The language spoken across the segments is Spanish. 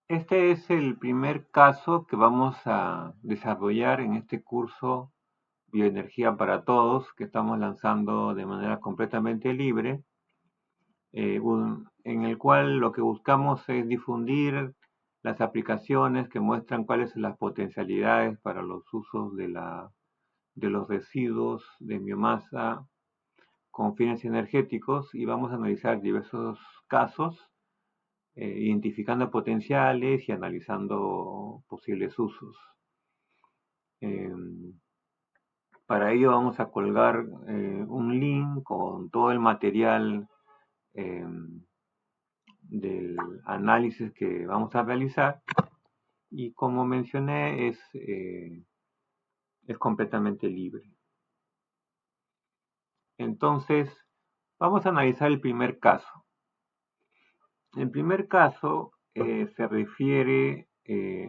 Este es el primer caso que vamos a desarrollar en este curso Bioenergía para Todos que estamos lanzando de manera completamente libre, en el cual lo que buscamos es difundir las aplicaciones que muestran cuáles son las potencialidades para los usos de los residuos de biomasa con fines energéticos y vamos a analizar diversos casos identificando potenciales y analizando posibles usos. Eh, para ello vamos a colgar un link con todo el material eh, del análisis que vamos a realizar y como mencioné es completamente libre. Entonces, vamos a analizar el primer caso. El primer caso se refiere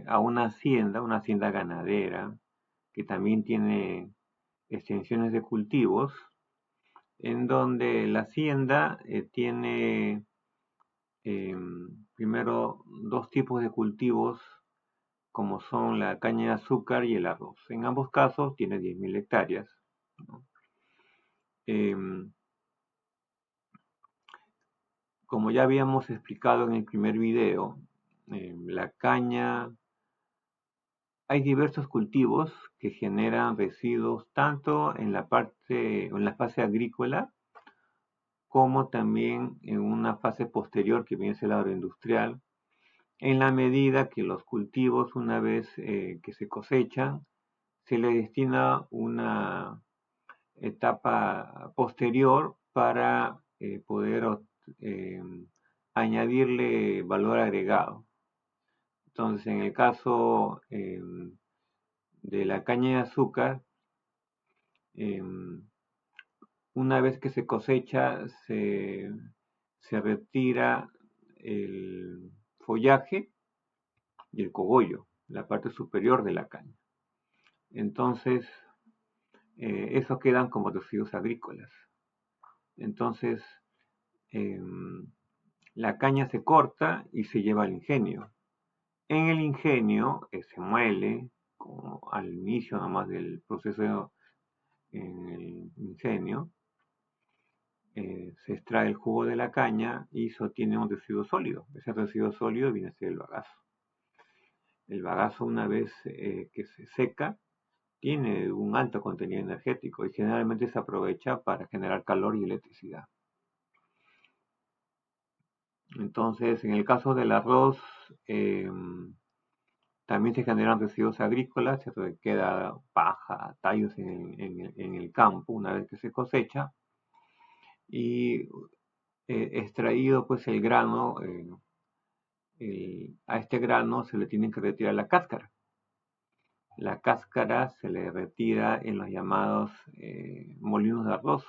a una hacienda ganadera, que también tiene extensiones de cultivos, en donde la hacienda tiene primero dos tipos de cultivos, como son la caña de azúcar y el arroz. En ambos casos tiene 10.000 hectáreas, ¿no? Em, Como ya habíamos explicado en el primer video, la caña, hay diversos cultivos que generan residuos tanto en la parte, en la fase agrícola, como también en una fase posterior que viene a ser la agroindustrial, en la medida que los cultivos, una vez que se cosechan, se le destina una etapa posterior para poder eh, añadirle valor agregado. Entonces, en el caso de la caña de azúcar, eh, una vez que se cosecha, se retira el follaje y el cogollo, la parte superior de la caña. Entonces, eso quedan como residuos agrícolas. Entonces, eh, la caña se corta y se lleva al ingenio. En el ingenio se muele, como al inicio nomás del proceso en el ingenio, se extrae el jugo de la caña y se obtiene un residuo sólido. Ese residuo sólido viene a ser el bagazo. El bagazo, una vez que se seca, tiene un alto contenido energético y generalmente se aprovecha para generar calor y electricidad. Entonces, en el caso del arroz, eh, también se generan residuos agrícolas, se queda paja, tallos en el campo una vez que se cosecha y extraído pues el grano, a este grano se le tiene que retirar la cáscara. La cáscara se le retira en los llamados molinos de arroz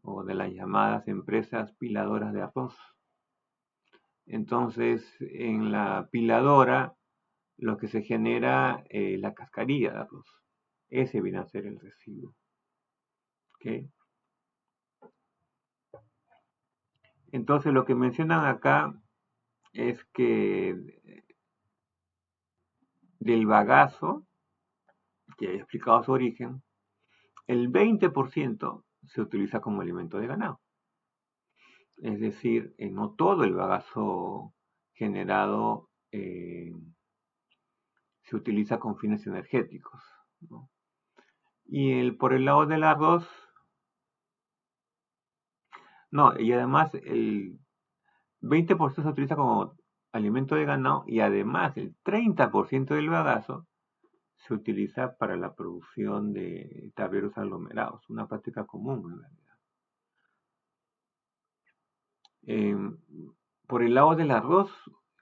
o de las llamadas empresas piladoras de arroz. Entonces, en la piladora, lo que se genera es la cascarilla de arroz. Ese viene a ser el residuo. ¿Okay? Entonces, lo que mencionan acá es que del bagazo, que he explicado su origen, el 20% se utiliza como alimento de ganado. Es decir, no todo el bagazo generado se utiliza con fines energéticos, ¿no? Y por el lado del arroz, no, y además el 20% se utiliza como alimento de ganado y además el 30% del bagazo se utiliza para la producción de tableros aglomerados, una práctica común en realidad. Eh, por el lado del arroz,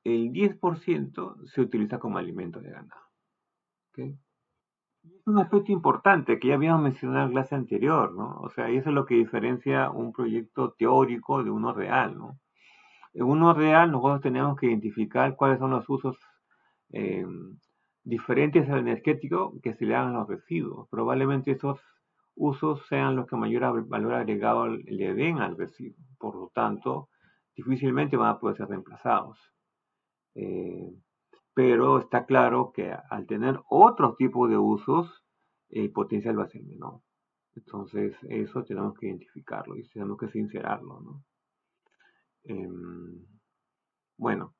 el 10% se utiliza como alimento de ganado. ¿Okay? Es un aspecto importante que ya habíamos mencionado en la clase anterior, ¿no? O sea, eso es lo que diferencia un proyecto teórico de uno real, ¿no? En uno real nosotros tenemos que identificar cuáles son los usos eh, diferentes al energético que se le dan a los residuos. Probablemente esos usos sean los que mayor valor agregado le den al residuo. Por lo tanto, difícilmente van a poder ser reemplazados. Eh, pero está claro que al tener otro tipo de usos, el potencial va a ser menor. Entonces, eso tenemos que identificarlo y tenemos que sincerarlo, ¿no? Em, bueno,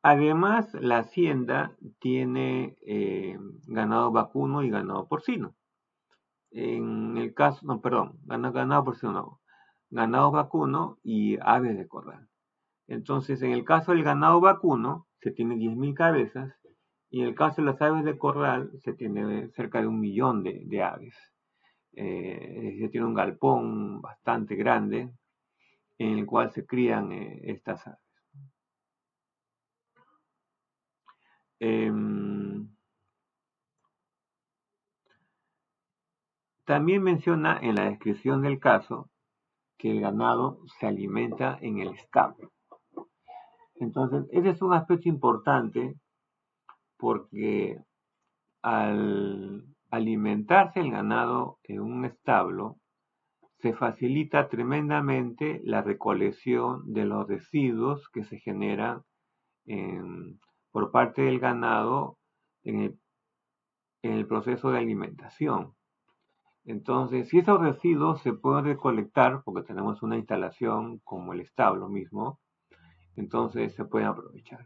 además, la hacienda tiene ganado vacuno y ganado porcino. En el caso, no, perdón, ganado porcino no, ganado vacuno y aves de corral. Entonces, en el caso del ganado vacuno, se tiene 10.000 cabezas y en el caso de las aves de corral, se tiene cerca de 1 millón de aves. Se tiene un galpón bastante grande en el cual se crían estas aves. Em, También menciona en la descripción del caso que el ganado se alimenta en el establo. Entonces, ese es un aspecto importante porque al alimentarse el ganado en un establo, se facilita tremendamente la recolección de los residuos que se generan por parte del ganado en el proceso de alimentación. Entonces, si esos residuos se pueden recolectar, porque tenemos una instalación como el establo mismo, entonces se pueden aprovechar,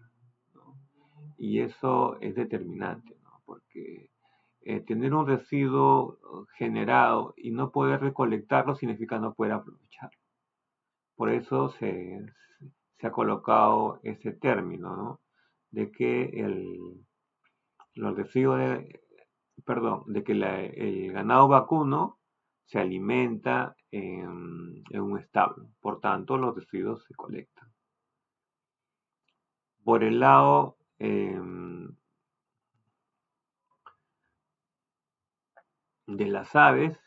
¿no? Y eso es determinante, ¿no? Porque tener un residuo generado y no poder recolectarlo significa no poder aprovecharlo. Por eso se ha colocado ese término, ¿no? De que los residuos de que el ganado vacuno se alimenta en un establo. Por tanto, los residuos se colectan. Por el lado de las aves,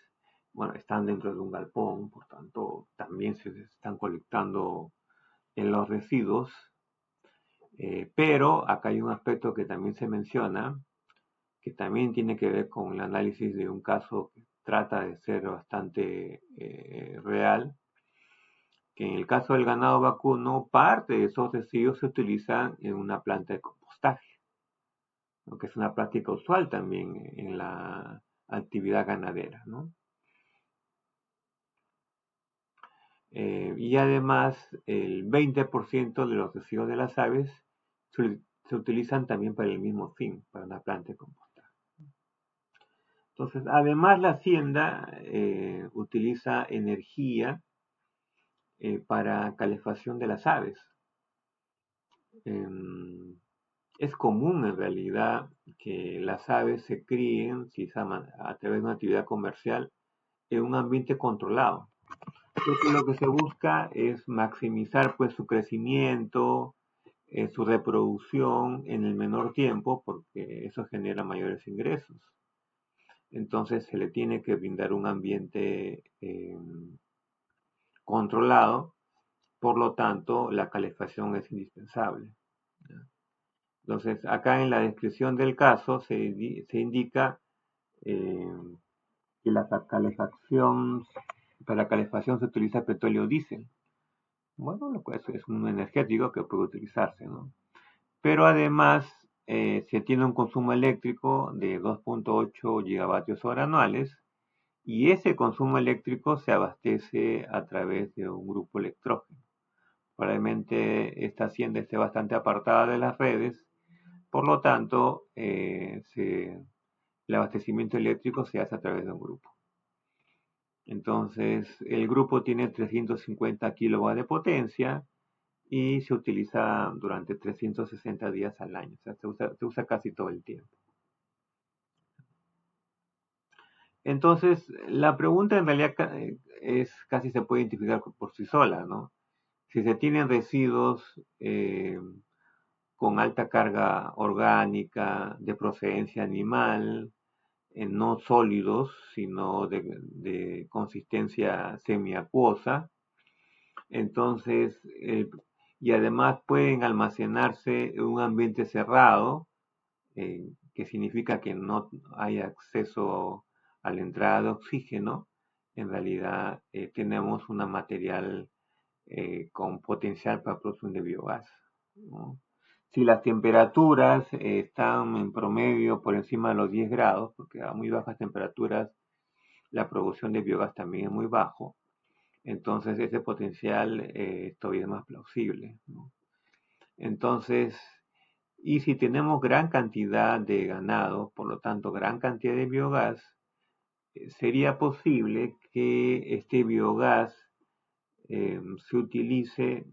bueno, están dentro de un galpón, por tanto, también se están colectando en los residuos, pero acá hay un aspecto que también se menciona, que también tiene que ver con el análisis de un caso que trata de ser bastante real, que en el caso del ganado vacuno, parte de esos residuos se utilizan en una planta de compostaje, ¿no? Que es una práctica usual también en la actividad ganadera, ¿no? Y además, el 20% de los residuos de las aves se utilizan también para el mismo fin, para una planta de compostaje. Entonces, además la hacienda utiliza energía para calefacción de las aves. Em, es común en realidad que las aves se críen, si se a través de una actividad comercial, en un ambiente controlado. Porque lo que se busca es maximizar pues su crecimiento, su reproducción en el menor tiempo, porque eso genera mayores ingresos. Entonces se le tiene que brindar un ambiente controlado, por lo tanto la calefacción es indispensable. Entonces acá en la descripción del caso se indica eh, que para la calefacción se utiliza petróleo diésel. Bueno, lo cual es un energético que puede utilizarse, ¿no? Pero además se tiene un consumo eléctrico de 2.8 gigavatios hora anuales y ese consumo eléctrico se abastece a través de un grupo electrógeno. Probablemente esta hacienda esté bastante apartada de las redes, por lo tanto el abastecimiento eléctrico se hace a través de un grupo. Entonces el grupo tiene 350 kilowatts de potencia y se utiliza durante 360 días al año, o sea, se usa casi todo el tiempo. Entonces, la pregunta en realidad casi se puede identificar por sí sola, ¿no? Si se tienen residuos con alta carga orgánica, de procedencia animal, no sólidos, sino de consistencia semiacuosa, entonces, y además pueden almacenarse en un ambiente cerrado, que significa que no hay acceso a la entrada de oxígeno. En realidad tenemos un material con potencial para producción de biogás, ¿no? Si las temperaturas están en promedio por encima de los 10 grados, porque a muy bajas temperaturas la producción de biogás también es muy bajo, entonces ese potencial todavía es más plausible, ¿no? Entonces, y si tenemos gran cantidad de ganado, por lo tanto gran cantidad de biogás, sería posible que este biogás se utilice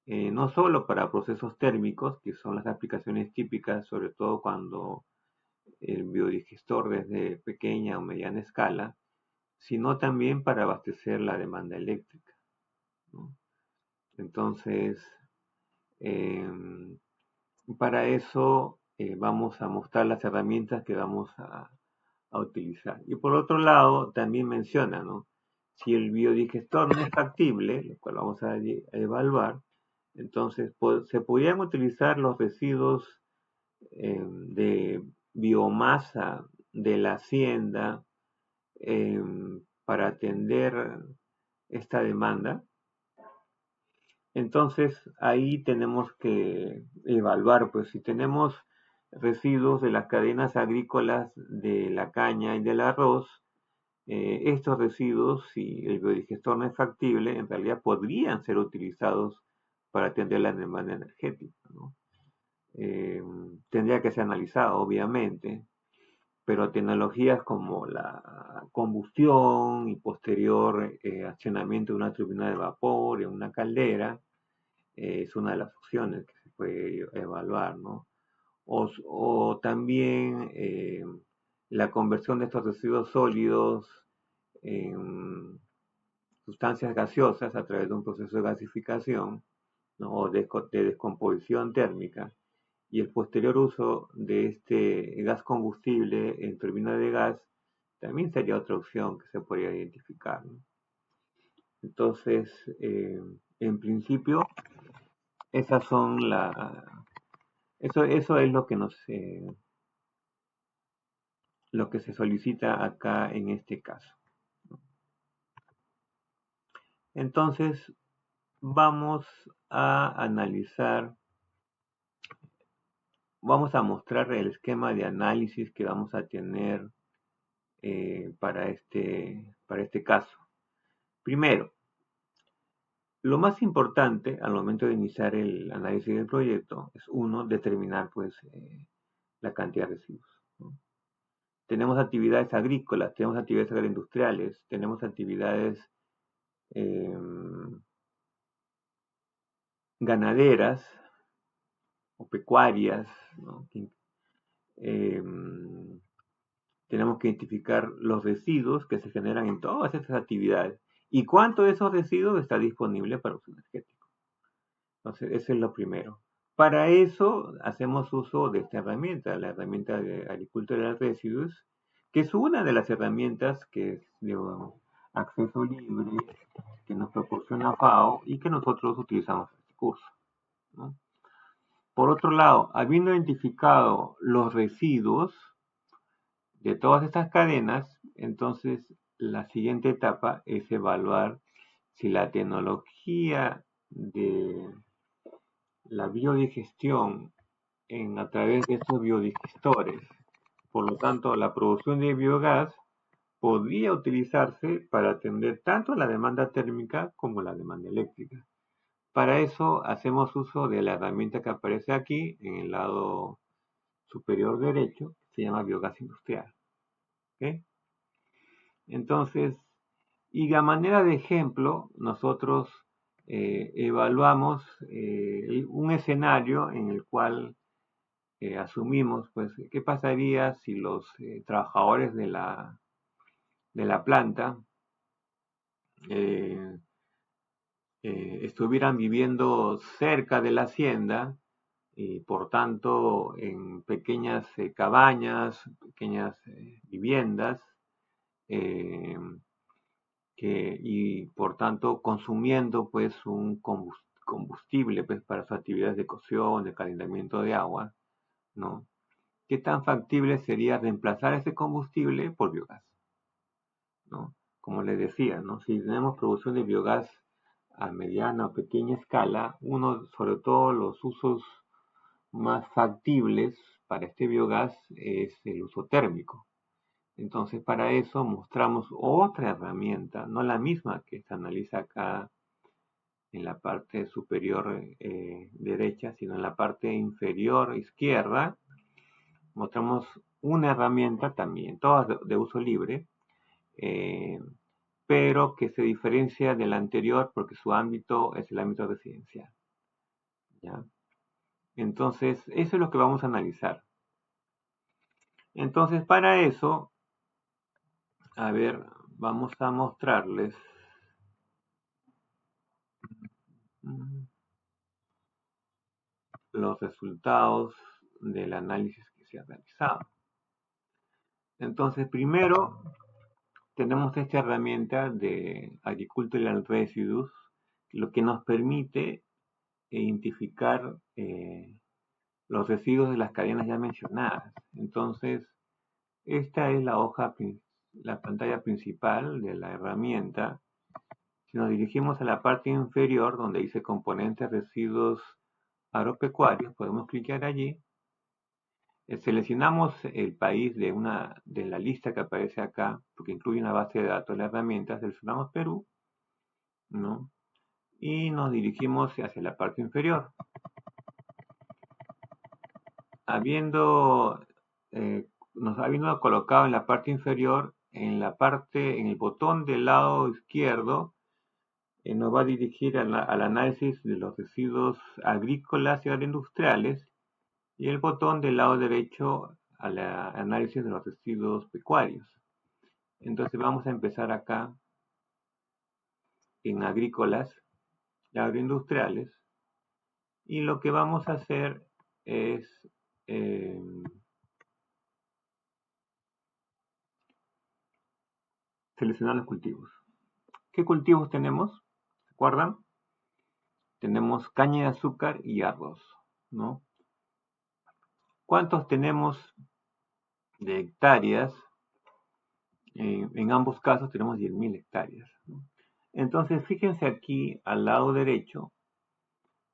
no solo para procesos térmicos, que son las aplicaciones típicas, sobre todo cuando el biodigestor es de pequeña o mediana escala, sino también para abastecer la demanda eléctrica, ¿no? Entonces, em, para eso vamos a mostrar las herramientas que vamos a utilizar. Y por otro lado, también menciona, ¿no? Si el biodigestor no es factible, lo cual vamos a evaluar, entonces se podrían utilizar los residuos de biomasa de la hacienda para atender esta demanda. Entonces ahí tenemos que evaluar, pues si tenemos residuos de las cadenas agrícolas de la caña y del arroz, estos residuos, si el biodigestor no es factible, en realidad podrían ser utilizados para atender la demanda energética, ¿no? Tendría que ser analizado, obviamente, pero tecnologías como la combustión y posterior accionamiento de una turbina de vapor en una caldera es una de las opciones que se puede evaluar, ¿no? O también la conversión de estos residuos sólidos en sustancias gaseosas a través de un proceso de gasificación, ¿no? O de descomposición térmica, y el posterior uso de este gas combustible en turbina de gas también sería otra opción que se podría identificar, ¿no? Entonces, en principio, esas son eso es lo que se solicita acá en este caso. Entonces, vamos a analizar, vamos a mostrar el esquema de análisis que vamos a tener para este caso. Primero, lo más importante al momento de iniciar el análisis del proyecto es, uno, determinar pues la cantidad de residuos, ¿no? Tenemos actividades agrícolas, tenemos actividades agroindustriales, tenemos actividades eh, ganaderas o pecuarias, ¿no? Eh, tenemos que identificar los residuos que se generan en todas estas actividades y cuánto de esos residuos está disponible para uso energético. Entonces, eso es lo primero. Para eso hacemos uso de esta herramienta, la herramienta de Agricultural Residuos, que es una de las herramientas que es de acceso libre, que nos proporciona FAO y que nosotros utilizamos en este curso, ¿no? Por otro lado, habiendo identificado los residuos de todas estas cadenas, entonces la siguiente etapa es evaluar si la tecnología de la biodigestión a través de estos biodigestores, por lo tanto, la producción de biogás podría utilizarse para atender tanto la demanda térmica como la demanda eléctrica. Para eso hacemos uso de la herramienta que aparece aquí en el lado superior derecho, que se llama biogás industrial, ¿ok? Entonces, y a manera de ejemplo, nosotros evaluamos un escenario en el cual asumimos, pues, qué pasaría si los trabajadores de la planta eh, estuvieran viviendo cerca de la hacienda y por tanto en pequeñas cabañas, pequeñas viviendas, eh, y por tanto consumiendo pues un combustible pues, para sus actividades de cocción, de calentamiento de agua, ¿no? ¿Qué tan factible sería reemplazar ese combustible por biogás, ¿no? Como les decía, ¿no? Si tenemos producción de biogás a mediana o pequeña escala, uno, sobre todo los usos más factibles para este biogás es el uso térmico. Entonces, para eso mostramos otra herramienta, no la misma que se analiza acá en la parte superior derecha, sino en la parte inferior izquierda. Mostramos una herramienta también, todas de uso libre, eh, pero que se diferencia de la anterior porque su ámbito es el ámbito residencial. ¿Ya? Entonces, eso es lo que vamos a analizar. Entonces, para eso, a ver, vamos a mostrarles los resultados del análisis que se ha realizado. Entonces, primero tenemos esta herramienta de Agricultural Residues, lo que nos permite identificar los residuos de las cadenas ya mencionadas. Entonces, esta es la pantalla principal de la herramienta. Si nos dirigimos a la parte inferior, donde dice componentes residuos agropecuarios, podemos clicar allí. Seleccionamos el país de la lista que aparece acá, porque incluye una base de datos de la herramienta. Seleccionamos Perú, ¿no? Y nos dirigimos hacia la parte inferior. Nos habiendo colocado en la parte inferior, en el botón del lado izquierdo, nos va a dirigir al análisis de los residuos agrícolas y agroindustriales, y el botón del lado derecho al análisis de los residuos pecuarios. Entonces vamos a empezar acá en agrícolas y agroindustriales, y lo que vamos a hacer es eh, seleccionar los cultivos. ¿Qué cultivos tenemos? ¿Se acuerdan? Tenemos caña de azúcar y arroz, ¿no? ¿Cuántos tenemos de hectáreas? En ambos casos tenemos 10.000 hectáreas, ¿no? Entonces, fíjense aquí al lado derecho.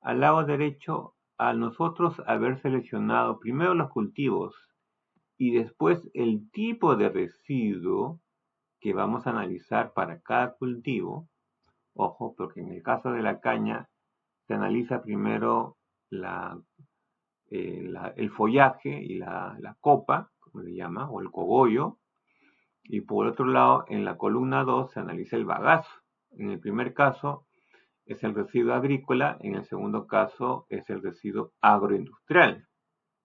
Al lado derecho, al nosotros haber seleccionado primero los cultivos y después el tipo de residuo que vamos a analizar para cada cultivo, ojo, porque en el caso de la caña se analiza primero el follaje y la copa, como se llama, o el cogollo, y por otro lado, en la columna 2 se analiza el bagazo. En el primer caso es el residuo agrícola, en el segundo caso es el residuo agroindustrial,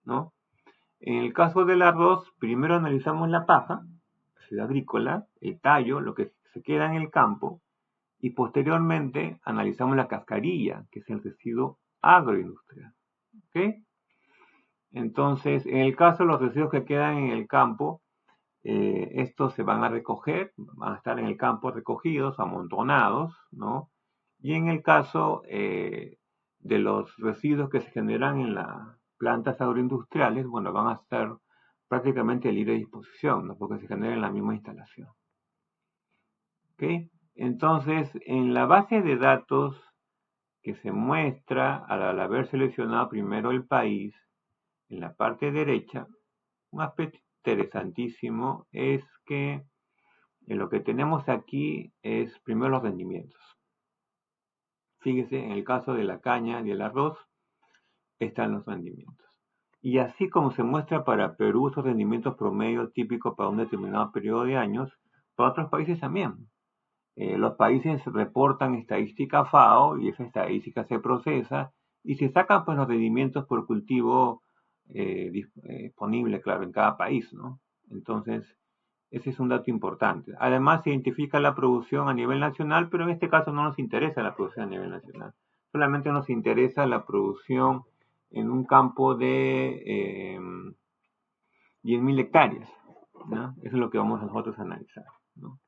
¿no? En el caso del arroz, primero analizamos la paja, residuo agrícola, el tallo, lo que se queda en el campo, y posteriormente analizamos la cascarilla, que es el residuo agroindustrial. ¿Ok? Entonces, en el caso de los residuos que quedan en el campo, estos se van a recoger, van a estar en el campo recogidos, amontonados, ¿no? Y en el caso de los residuos que se generan en las plantas agroindustriales, bueno, van a estar prácticamente a libre disposición, ¿no? Porque se generan en la misma instalación. ¿Ok? Entonces, en la base de datos que se muestra al haber seleccionado primero el país, en la parte derecha, un aspecto interesantísimo es que lo que tenemos aquí es primero los rendimientos. Fíjese, en el caso de la caña y el arroz están los rendimientos. Y así como se muestra para Perú esos rendimientos promedio típicos para un determinado periodo de años, para otros países también. Los países reportan estadística FAO y esa estadística se procesa y se sacan pues los rendimientos por cultivo disponible, claro, en cada país, ¿no? Entonces, ese es un dato importante. Además, se identifica la producción a nivel nacional, pero en este caso no nos interesa la producción a nivel nacional. Solamente nos interesa la producción en un campo de 10.000 hectáreas, ¿no? Eso es lo que vamos nosotros a analizar, ¿no?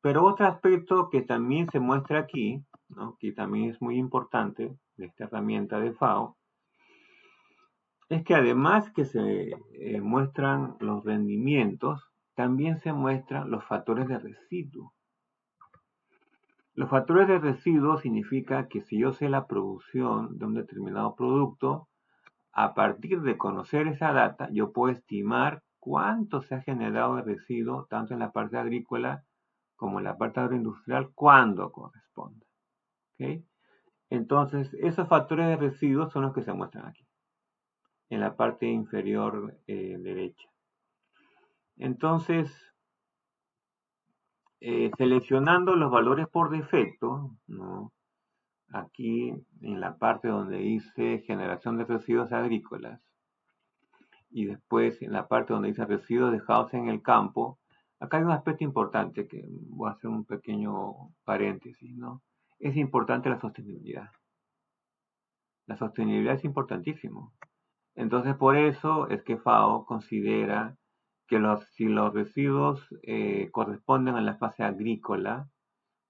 Pero otro aspecto que también se muestra aquí, ¿no? Que también es muy importante de esta herramienta de FAO, es que además que se muestran los rendimientos, también se muestran los factores de residuo. Los factores de residuo significa que si yo sé la producción de un determinado producto, A partir de conocer esa data, yo puedo estimar cuánto se ha generado de residuo, tanto en la parte agrícola como en la parte agroindustrial, cuando corresponda. ¿Ok? Entonces, esos factores de residuos son los que se muestran aquí, en la parte inferior derecha. Entonces, seleccionando los valores por defecto, ¿no? Aquí en la parte donde dice generación de residuos agrícolas, y después en la parte donde dice residuos dejados en el campo, acá hay un aspecto importante que voy a hacer un pequeño paréntesis, ¿no? Es importante la sostenibilidad. La sostenibilidad es importantísimo. Entonces, por eso es que FAO considera que si los residuos corresponden a la fase agrícola,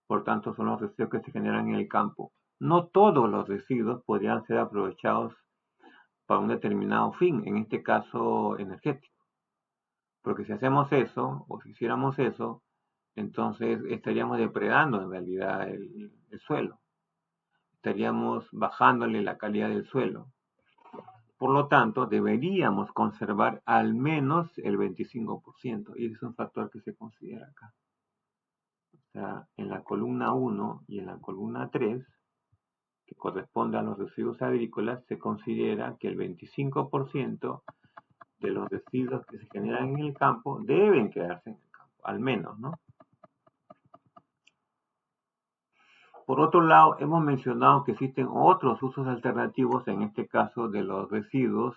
por tanto son los residuos que se generan en el campo, no todos los residuos podrían ser aprovechados para un determinado fin, en este caso energético. Porque si hacemos eso, o si hiciéramos eso, entonces estaríamos depredando en realidad el suelo, estaríamos bajándole la calidad del suelo. Por lo tanto, deberíamos conservar al menos el 25%, y ese es un factor que se considera acá. O sea, en la columna 1 y en la columna 3, que corresponde a los residuos agrícolas, se considera que el 25% de los residuos que se generan en el campo deben quedarse en el campo, al menos, ¿no? Por otro lado, hemos mencionado que existen otros usos alternativos, en este caso de los residuos,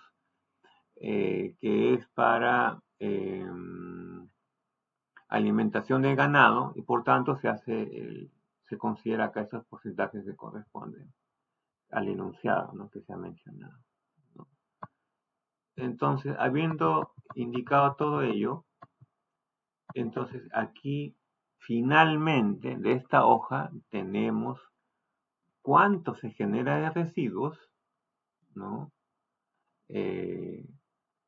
que es para alimentación de ganado y por tanto se considera acá esos porcentajes que corresponden al enunciado, ¿no?, que se ha mencionado, ¿no? Entonces, habiendo indicado todo ello, entonces aquí finalmente de esta hoja tenemos cuánto se genera de residuos, ¿no?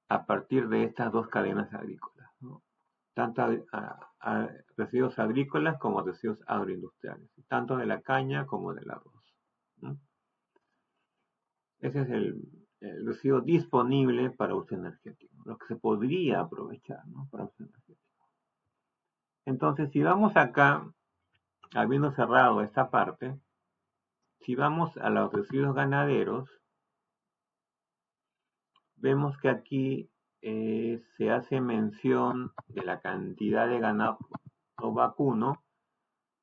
A partir de estas dos cadenas agrícolas, ¿no? Tanto a residuos agrícolas como residuos agroindustriales, tanto de la caña como del arroz, ¿no? Ese es el residuo disponible para uso energético, lo que se podría aprovechar, ¿no?, para uso energético. Entonces, si vamos acá, habiendo cerrado esta parte, si vamos a los residuos ganaderos, vemos que aquí se hace mención de la cantidad de ganado vacuno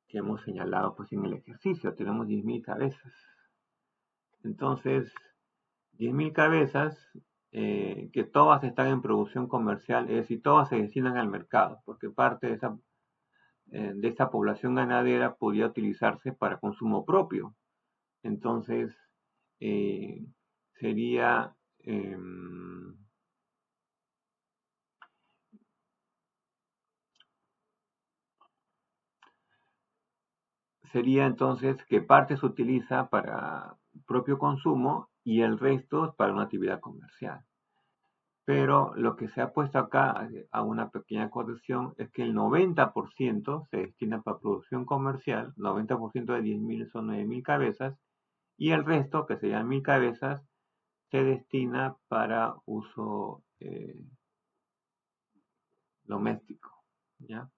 que hemos señalado pues en el ejercicio. Tenemos 10.000 cabezas. Entonces, 10.000 cabezas que todas están en producción comercial, es decir, todas se destinan al mercado, porque parte de esa población ganadera podría utilizarse para consumo propio. Entonces, sería sería entonces que parte se utiliza para propio consumo y el resto para una actividad comercial. Pero lo que se ha puesto acá, a una pequeña corrección, es que el 90% se destina para producción comercial, 90% de 10.000 son 9.000 cabezas, y el resto, que serían 1.000 cabezas, se destina para uso doméstico, ¿ya?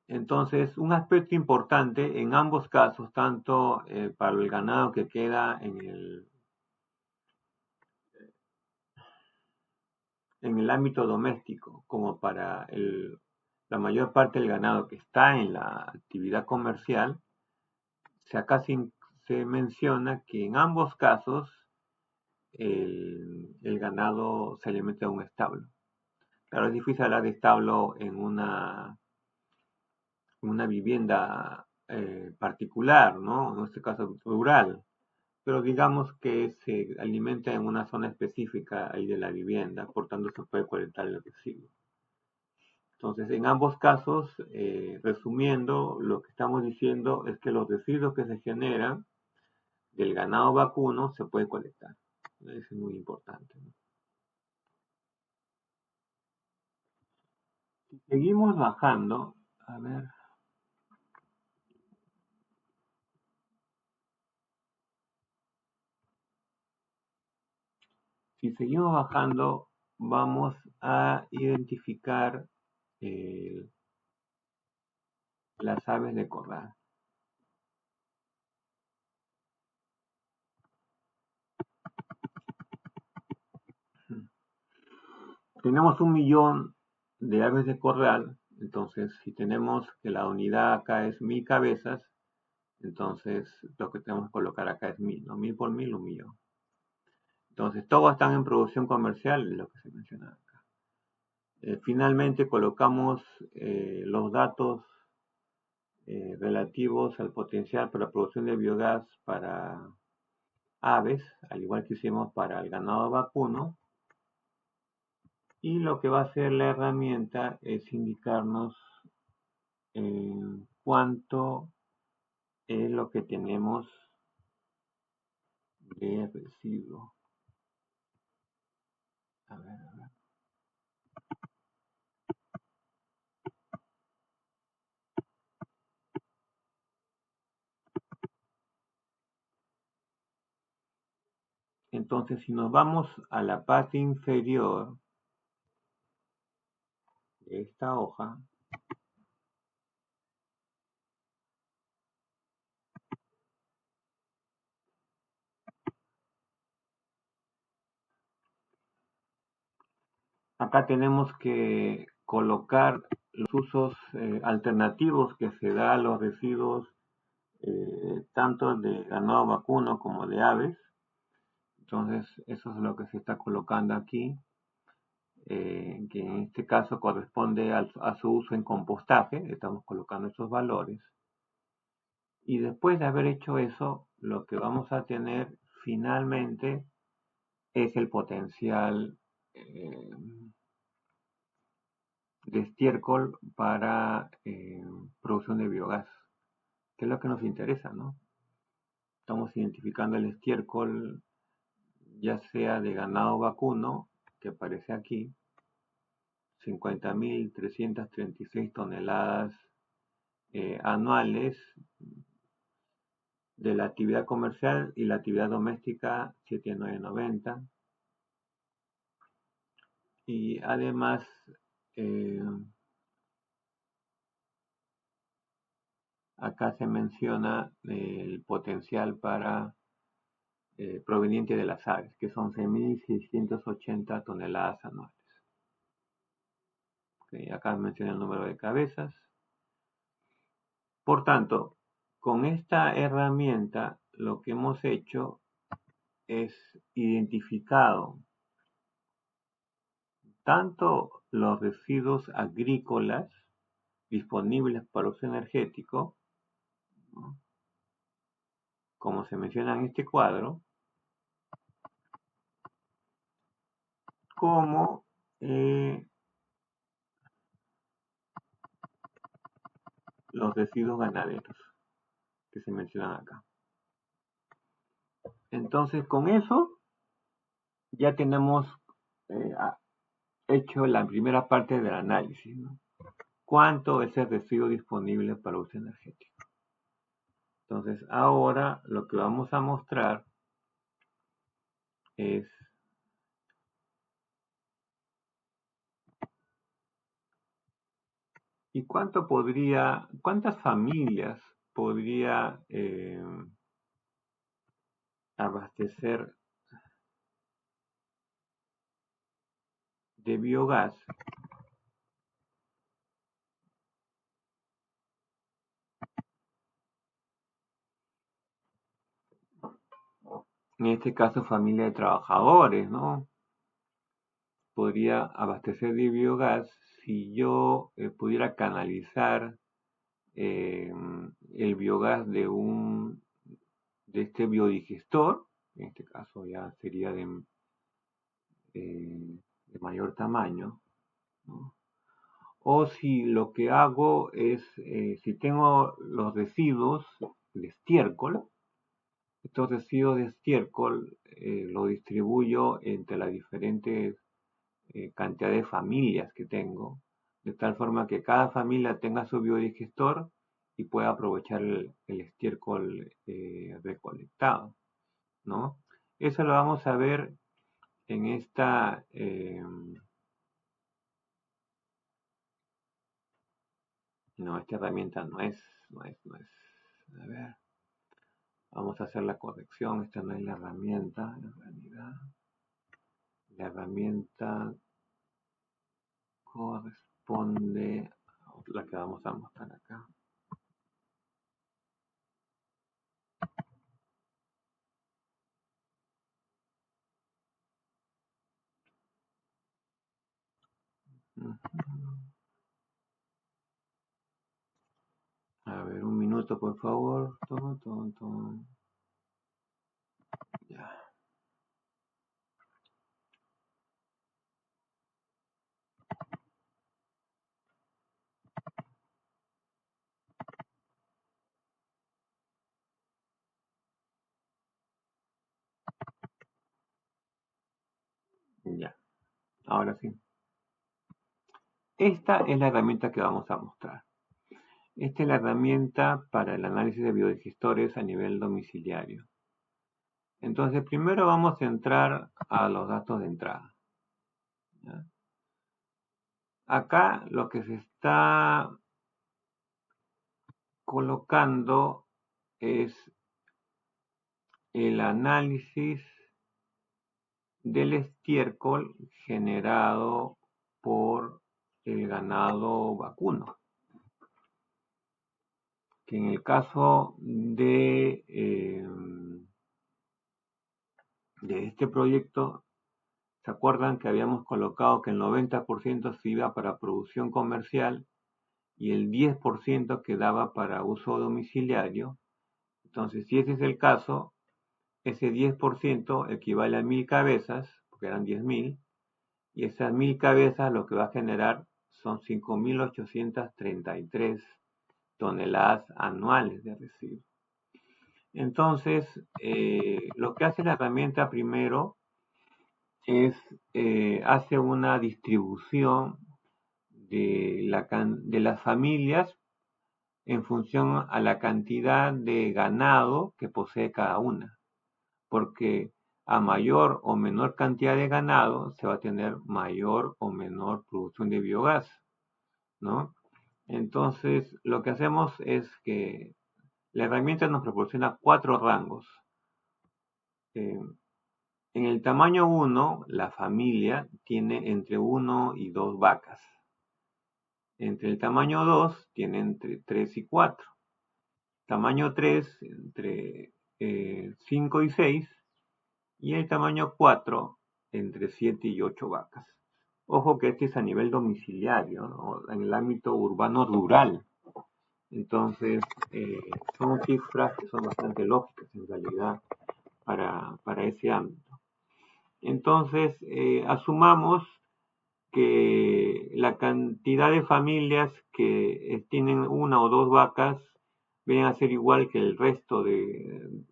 Entonces, un aspecto importante en ambos casos, tanto para el ganado que queda en el ámbito doméstico, como para la mayor parte del ganado que está en la actividad comercial, acá se menciona que en ambos casos el ganado se alimenta en un establo. Claro, es difícil hablar de establo en una vivienda particular, ¿no? En este caso rural, pero digamos que se alimenta en una zona específica ahí de la vivienda, por tanto se puede colectar el residuo. Entonces, en ambos casos, resumiendo, lo que estamos diciendo es que los residuos que se generan del ganado vacuno se pueden colectar. Eso es muy importante, ¿no? Si seguimos bajando, a ver. Si seguimos bajando, vamos a identificar eh, las aves de corral. Tenemos 1 millón de aves de corral, entonces si tenemos que la unidad acá es 1000 cabezas, entonces lo que tenemos que colocar acá es 1000, ¿no? 1000 por 1000, 1 millón. Entonces todos están en producción comercial, es lo que se menciona acá. Finalmente colocamos los datos relativos al potencial para la producción de biogás para aves, al igual que hicimos para el ganado vacuno, y lo que va a hacer la herramienta es indicarnos cuánto es lo que tenemos de residuo. A ver, a ver. Entonces, si nos vamos a la parte inferior de esta hoja, acá tenemos que colocar los usos alternativos que se da a los residuos tanto de ganado vacuno como de aves. Entonces, eso es lo que se está colocando aquí, que en este caso corresponde a su uso en compostaje. Estamos colocando esos valores. Y después de haber hecho eso, lo que vamos a tener finalmente es el potencial de estiércol para producción de biogás, que es lo que nos interesa, ¿no? Estamos identificando el estiércol, ya sea de ganado vacuno, que aparece aquí, 50.336 toneladas anuales, de la actividad comercial y la actividad doméstica 7.990. Y además, eh, acá se menciona el potencial para proveniente de las aves, que son 11.680 toneladas anuales. Okay, acá menciona el número de cabezas. Por tanto, con esta herramienta lo que hemos hecho es identificado tanto los residuos agrícolas disponibles para uso energético, ¿no?, como se menciona en este cuadro, como los residuos ganaderos que se mencionan acá. Entonces, con eso ya tenemos eh, hecho la primera parte del análisis, ¿no? ¿Cuánto es el residuo disponible para uso energético? Entonces, ahora lo que vamos a mostrar es ¿y cuántas familias podría abastecer de biogás en este caso familia de trabajadores, ¿no? Podría abastecer de biogás si yo pudiera canalizar el biogás de este biodigestor, en este caso ya sería de mayor tamaño, ¿no? O si lo que hago es, si tengo los residuos de estiércol, estos residuos de estiércol lo distribuyo entre las diferentes cantidad de familias que tengo, de tal forma que cada familia tenga su biodigestor y pueda aprovechar el estiércol recolectado, ¿no? Eso lo vamos a ver en esta no, esta herramienta no es. A ver, vamos a hacer la corrección. Esta no es la herramienta, en realidad. La herramienta corresponde a la que vamos a mostrar acá. A ver, un minuto, por favor. Ya. Ya, ahora sí. Esta es la herramienta que vamos a mostrar. Esta es la herramienta para el análisis de biodigestores a nivel domiciliario. Entonces, primero vamos a entrar a los datos de entrada. ¿Ya? Acá lo que se está colocando es el análisis del estiércol generado por el ganado vacuno, que en el caso de este proyecto, ¿se acuerdan que habíamos colocado que el 90% se iba para producción comercial y el 10% quedaba para uso domiciliario? Entonces, si ese es el caso, ese 10% equivale a 1000 cabezas, porque eran 10.000, y esas 1000 cabezas lo que va a generar son 5.833 toneladas anuales de residuos. Entonces, lo que hace la herramienta primero es hace una distribución de las familias en función a la cantidad de ganado que posee cada una, porque a mayor o menor cantidad de ganado se va a tener mayor o menor producción de biogás, ¿no? Entonces, lo que hacemos es que la herramienta nos proporciona 4 rangos. Eh, en el tamaño 1, la familia tiene entre 1 y 2 vacas. Entre el tamaño 2, tiene entre 3 y 4. Tamaño 3, entre 5 y 6. Y el tamaño 4, entre 7 y 8 vacas. Ojo que este es a nivel domiciliario, ¿no? En el ámbito urbano rural. Entonces, son cifras que son bastante lógicas en realidad para ese ámbito. Entonces, asumamos que la cantidad de familias que tienen una o dos vacas vienen a ser igual que el resto de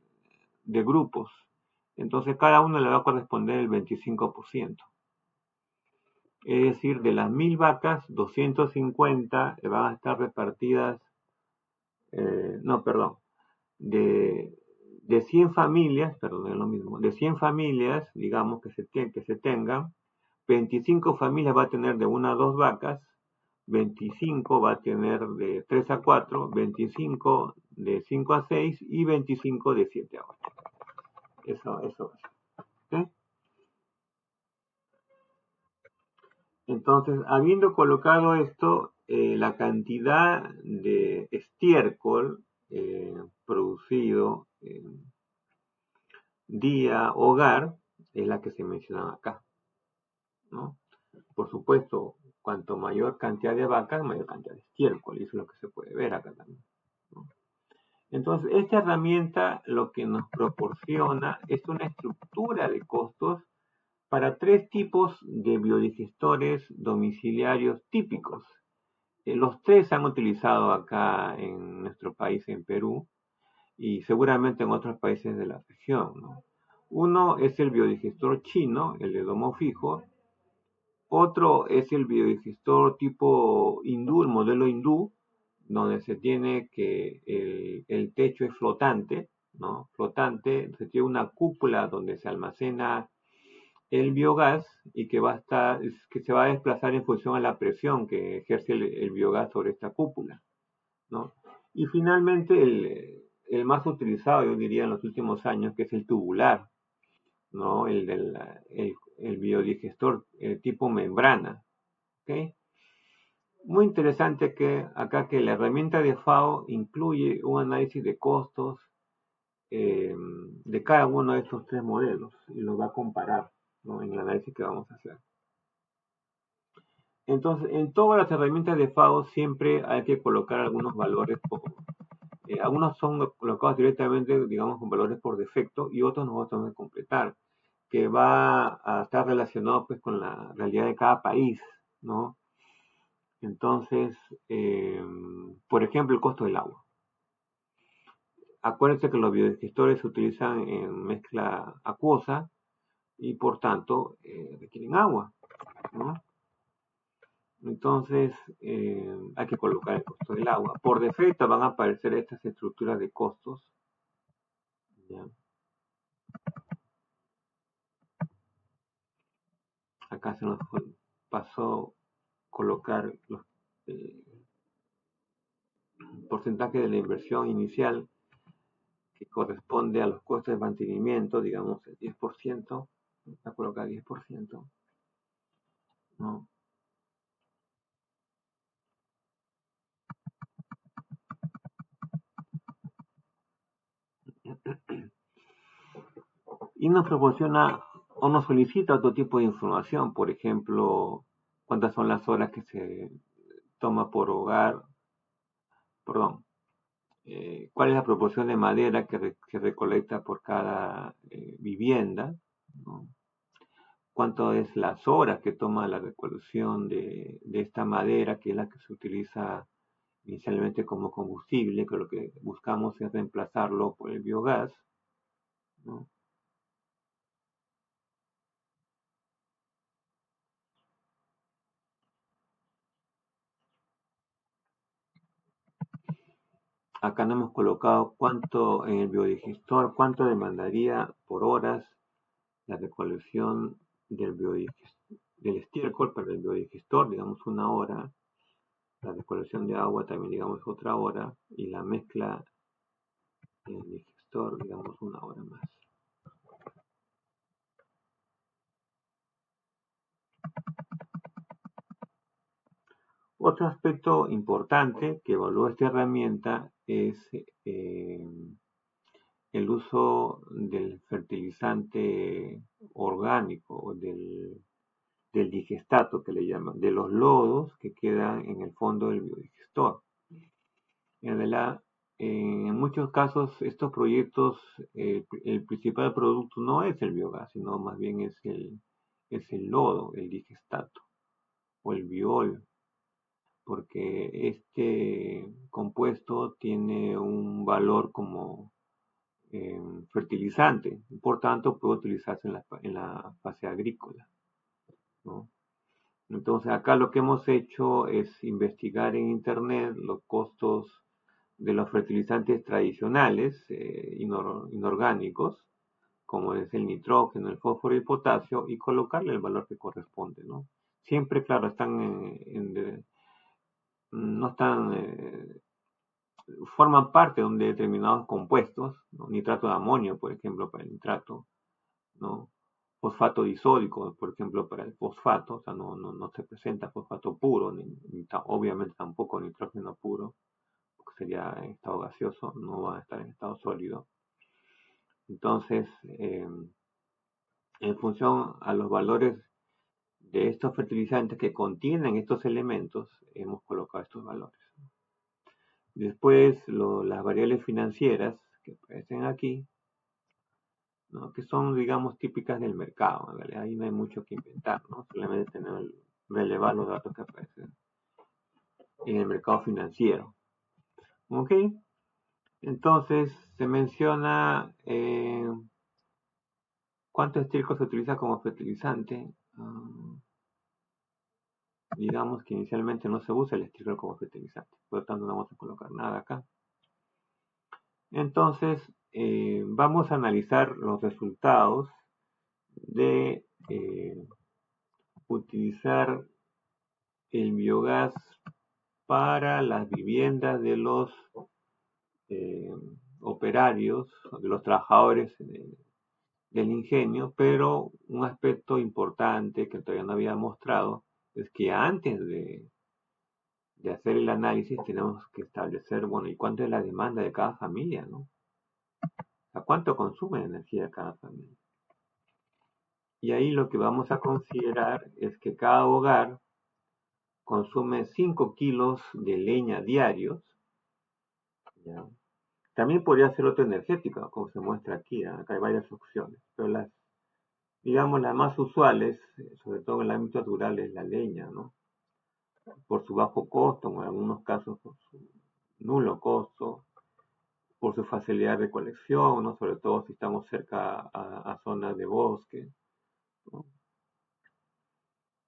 grupos. Entonces, cada uno le va a corresponder el 25%. Es decir, de las 1000 vacas, 250 van a estar repartidas, no, perdón, de, de 100 familias, perdón, es lo mismo, de 100 familias, digamos, que se tengan, 25 familias va a tener de una a dos vacas, 25 va a tener de 3 a 4, 25 de 5 a 6 y 25 de 7 a 8. Eso es. ¿Sí? Entonces, habiendo colocado esto, la cantidad de estiércol producido día hogar es la que se menciona acá, ¿no? Por supuesto, cuanto mayor cantidad de vacas, mayor cantidad de estiércol, y eso es lo que se puede ver acá también, ¿no? Entonces, esta herramienta lo que nos proporciona es una estructura de costos para tres tipos de biodigestores domiciliarios típicos. Los tres se han utilizado acá en nuestro país, en Perú, y seguramente en otros países de la región, ¿no? Uno es el biodigestor chino, el de domo fijo. Otro es el biodigestor tipo hindú, el modelo hindú, donde se tiene que el techo es flotante, ¿no? Flotante, se tiene una cúpula donde se almacena el biogás y que se va a desplazar en función a la presión que ejerce el biogás sobre esta cúpula, ¿no? Y finalmente el más utilizado, yo diría, en los últimos años, que es el tubular, ¿no? El biodigestor tipo membrana, ¿ok? Muy interesante que acá que la herramienta de FAO incluye un análisis de costos de cada uno de estos tres modelos y los va a comparar, ¿no? En el análisis que vamos a hacer. Entonces, en todas las herramientas de FAO siempre hay que colocar algunos valores, algunos son colocados directamente, digamos, con valores por defecto y otros nosotros tenemos que completar, que va a estar relacionado pues con la realidad de cada país, ¿no? Entonces, por ejemplo, el costo del agua. Acuérdense que los biodigestores se utilizan en mezcla acuosa y por tanto requieren agua, ¿no? Entonces hay que colocar el costo del agua. Por defecto van a aparecer estas estructuras de costos. ¿Ya? Acá se nos pasó colocar los eh, porcentaje de la inversión inicial que corresponde a los costos de mantenimiento, digamos el 10%, vamos a colocar 10%, ¿no? Y nos proporciona o nos solicita otro tipo de información, por ejemplo, cuántas son las horas que se toma por hogar, perdón, cuál es la proporción de madera que recolecta por cada vivienda, ¿no? Cuánto es las horas que toma la recolección de esta madera, que es la que se utiliza inicialmente como combustible, que lo que buscamos es reemplazarlo por el biogás, ¿no? Acá no hemos colocado cuánto en el biodigestor, cuánto demandaría por horas la recolección del estiércol para el biodigestor, digamos una hora, la recolección de agua también digamos otra hora, y la mezcla en el digestor digamos una hora más. Otro aspecto importante que evalúa esta herramienta es eh, el uso del fertilizante orgánico, del digestato que le llaman, de los lodos que quedan en el fondo del biodigestor. En realidad, en muchos casos, estos proyectos, el principal producto no es el biogás, sino más bien es el lodo, el digestato o el biol, porque este compuesto tiene un valor como fertilizante, y por tanto puede utilizarse en la fase agrícola, ¿no? Entonces acá lo que hemos hecho es investigar en internet los costos de los fertilizantes tradicionales inorgánicos, como es el nitrógeno, el fósforo y el potasio, y colocarle el valor que corresponde, ¿no? Siempre, claro, no están, forman parte de determinados compuestos, ¿no? Nitrato de amonio, por ejemplo, para el nitrato, ¿no? Fosfato disódico, por ejemplo, para el fosfato, o sea, no se presenta fosfato puro, obviamente tampoco nitrógeno puro, porque sería en estado gaseoso, no va a estar en estado sólido. Entonces, en función a los valores de estos fertilizantes que contienen estos elementos, hemos colocado estos valores. Después, las variables financieras que aparecen aquí, ¿no? Que son, digamos, típicas del mercado. En realidad, ahí no hay mucho que inventar, ¿no? Solamente relevar los datos que aparecen en el mercado financiero. ¿Ok? Entonces, se menciona cuánto estiércol se utiliza como fertilizante. Digamos que inicialmente no se usa el estiércol como fertilizante, por lo tanto no vamos a colocar nada acá. Entonces, vamos a analizar los resultados de utilizar el biogás para las viviendas de los eh, operarios, de los trabajadores del ingenio, pero un aspecto importante que todavía no había mostrado es que antes de hacer el análisis tenemos que establecer, bueno, ¿y cuánto es la demanda de cada familia, no? ¿A cuánto consume energía cada familia? Y ahí lo que vamos a considerar es que cada hogar consume 5 kilos de leña diarios, ¿ya? También podría ser autoenergética, como se muestra aquí, ¿ah? Acá hay varias opciones, pero digamos, las más usuales, sobre todo en el ámbito rural, es la leña, ¿no? Por su bajo costo, en algunos casos por su nulo costo, por su facilidad de colección, ¿no? Sobre todo si estamos cerca a zonas de bosque, ¿no?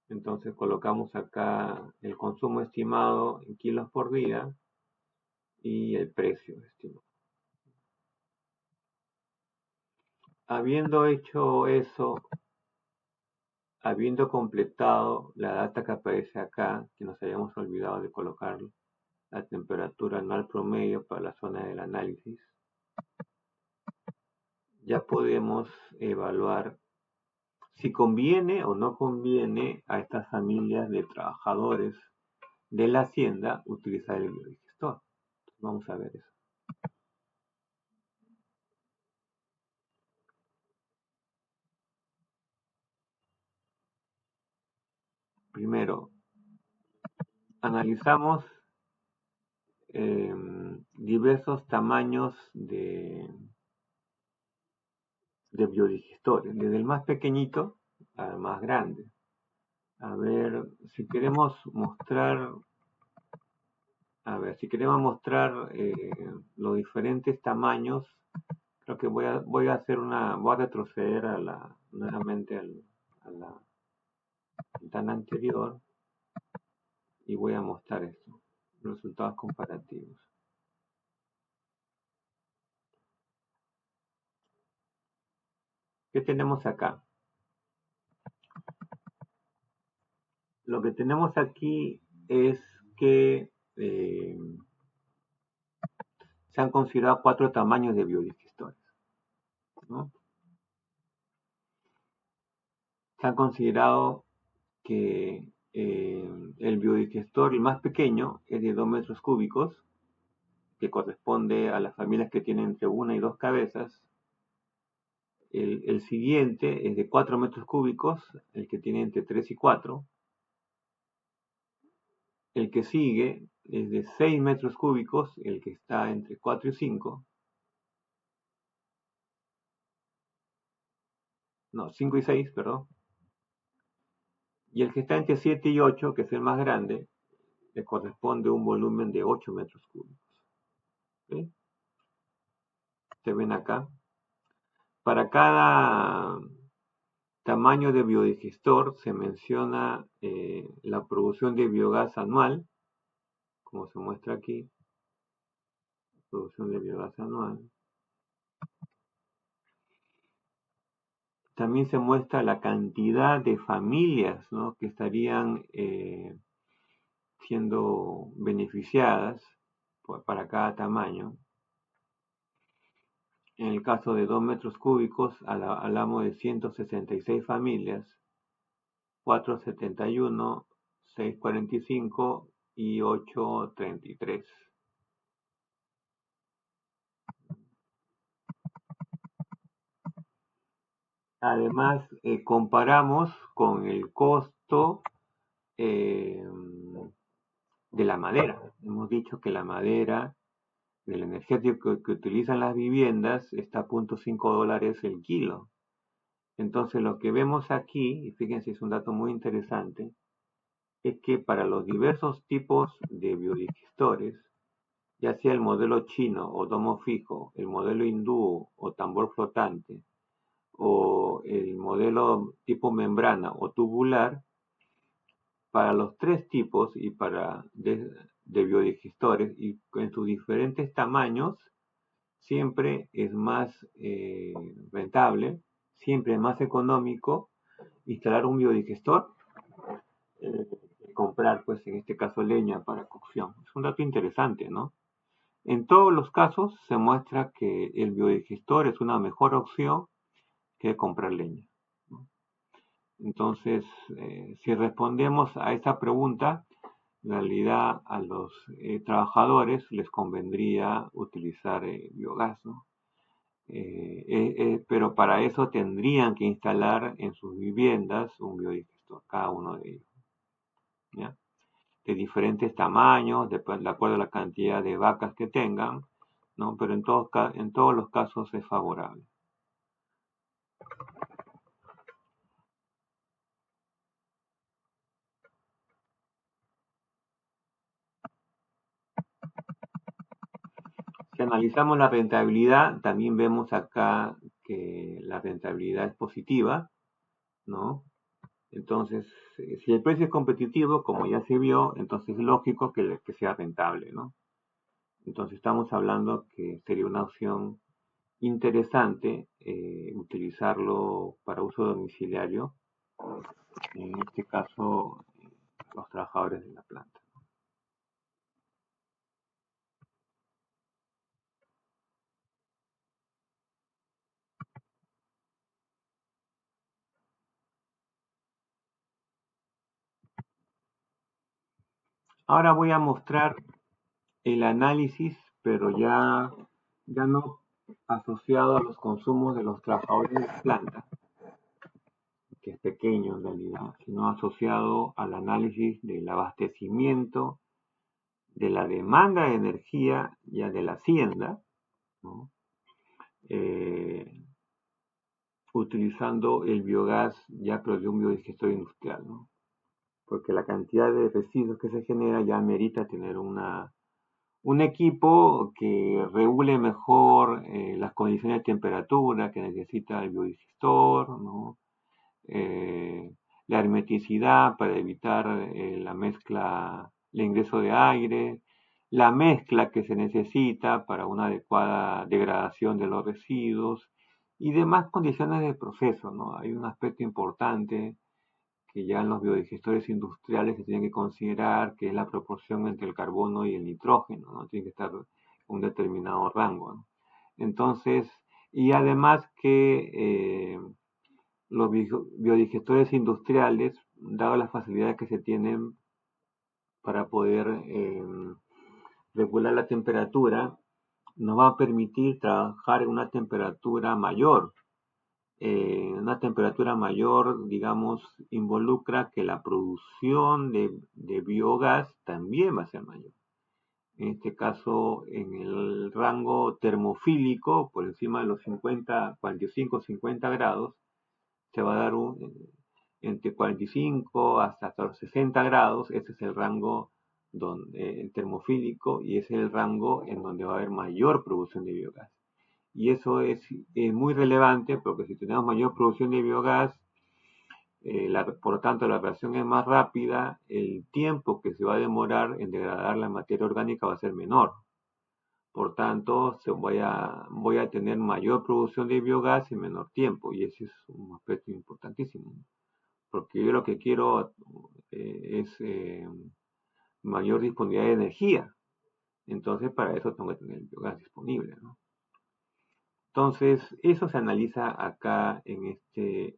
Entonces colocamos acá el consumo estimado en kilos por día y el precio estimado. Habiendo hecho eso, habiendo completado la data que aparece acá, que nos habíamos olvidado de colocar la temperatura anual promedio para la zona del análisis, ya podemos evaluar si conviene o no conviene a estas familias de trabajadores de la hacienda utilizar el biodigestor. Vamos a ver eso. Primero, analizamos diversos tamaños de biodigestores, desde el más pequeñito al más grande. A ver, si queremos mostrar, si queremos mostrar los diferentes tamaños, creo que voy a hacer voy a retroceder nuevamente a la ventana anterior y voy a mostrar esto, resultados comparativos. ¿Qué tenemos acá? Lo que tenemos aquí es que se han considerado 4 tamaños de biodigestores, ¿no? Se han considerado que el biodigestor, el más pequeño, es de 2 metros cúbicos, que corresponde a las familias que tienen entre 1 y 2 cabezas. El siguiente es de 4 metros cúbicos, el que tiene entre 3 y 4. El que sigue es de 6 metros cúbicos, el que está entre 4 y 5. No, 5 y 6, perdón. Y el que está entre 7 y 8, que es el más grande, le corresponde un volumen de 8 metros cúbicos. ¿Sí? Se ven acá. Para cada tamaño de biodigestor se menciona la producción de biogás anual, como se muestra aquí, producción de biogás anual. También se muestra la cantidad de familias, ¿no?, que estarían siendo beneficiadas para cada tamaño. En el caso de 2 metros cúbicos, hablamos de 166 familias, 471, 645 y 833. Además, comparamos con el costo de la madera. Hemos dicho que la madera del energético que utilizan las viviendas está a $0.5 el kilo. Entonces, lo que vemos aquí, y fíjense, es un dato muy interesante, es que para los diversos tipos de biodigestores, ya sea el modelo chino o domo fijo, el modelo hindú o tambor flotante, o el modelo tipo membrana o tubular, para los 3 tipos y de biodigestores y en sus diferentes tamaños, siempre es más rentable siempre más económico instalar un biodigestor que comprar, pues en este caso, leña para cocción. Es un dato interesante, ¿no? En todos los casos se muestra que el biodigestor es una mejor opción que comprar leña, ¿no? Entonces, si respondemos a esa pregunta, en realidad a los trabajadores les convendría utilizar biogás, ¿no? Pero para eso tendrían que instalar en sus viviendas un biodigestor, cada uno de ellos, ¿ya? De diferentes tamaños, de acuerdo a la cantidad de vacas que tengan, ¿no? Pero en todos los casos es favorable. Si analizamos la rentabilidad, también vemos acá que la rentabilidad es positiva, ¿no? Entonces, si el precio es competitivo, como ya se vio, entonces es lógico que sea rentable, ¿no? Entonces estamos hablando que sería una opción interesante utilizarlo para uso domiciliario, en este caso los trabajadores de la planta. Ahora voy a mostrar el análisis, pero ya no asociado a los consumos de los trabajadores de la planta, que es pequeño en realidad, sino asociado al análisis del abastecimiento, de la demanda de energía ya de la hacienda, ¿no? Eh, Utilizando el biogás ya pero de un biodigestor industrial, ¿no? Porque la cantidad de residuos que se genera ya amerita tener un equipo que regule mejor las condiciones de temperatura que necesita el biodigestor, ¿no? Eh, la hermeticidad para evitar la mezcla, el ingreso de aire, la mezcla que se necesita para una adecuada degradación de los residuos y demás condiciones de proceso, ¿no? Hay un aspecto importante que ya en los biodigestores industriales se tiene que considerar, que es la proporción entre el carbono y el nitrógeno, ¿no? Tiene que estar en un determinado rango, ¿no? Entonces, y además que los biodigestores industriales, dado las facilidades que se tienen para poder regular la temperatura, nos va a permitir trabajar en una temperatura mayor. Una temperatura mayor, digamos, involucra que la producción de biogás también va a ser mayor. En este caso, en el rango termofílico, por encima de los 50, 45, 50 grados, se va a dar entre 45 hasta los 60 grados. Ese es el rango el termofílico, y ese es el rango en donde va a haber mayor producción de biogás. Y eso es muy relevante porque si tenemos mayor producción de biogás, por lo tanto la reacción es más rápida, el tiempo que se va a demorar en degradar la materia orgánica va a ser menor. Por tanto, voy a tener mayor producción de biogás en menor tiempo, y ese es un aspecto importantísimo, ¿no? Porque yo lo que quiero es mayor disponibilidad de energía. Entonces, para eso tengo que tener el biogás disponible, ¿no? Entonces, eso se analiza acá en este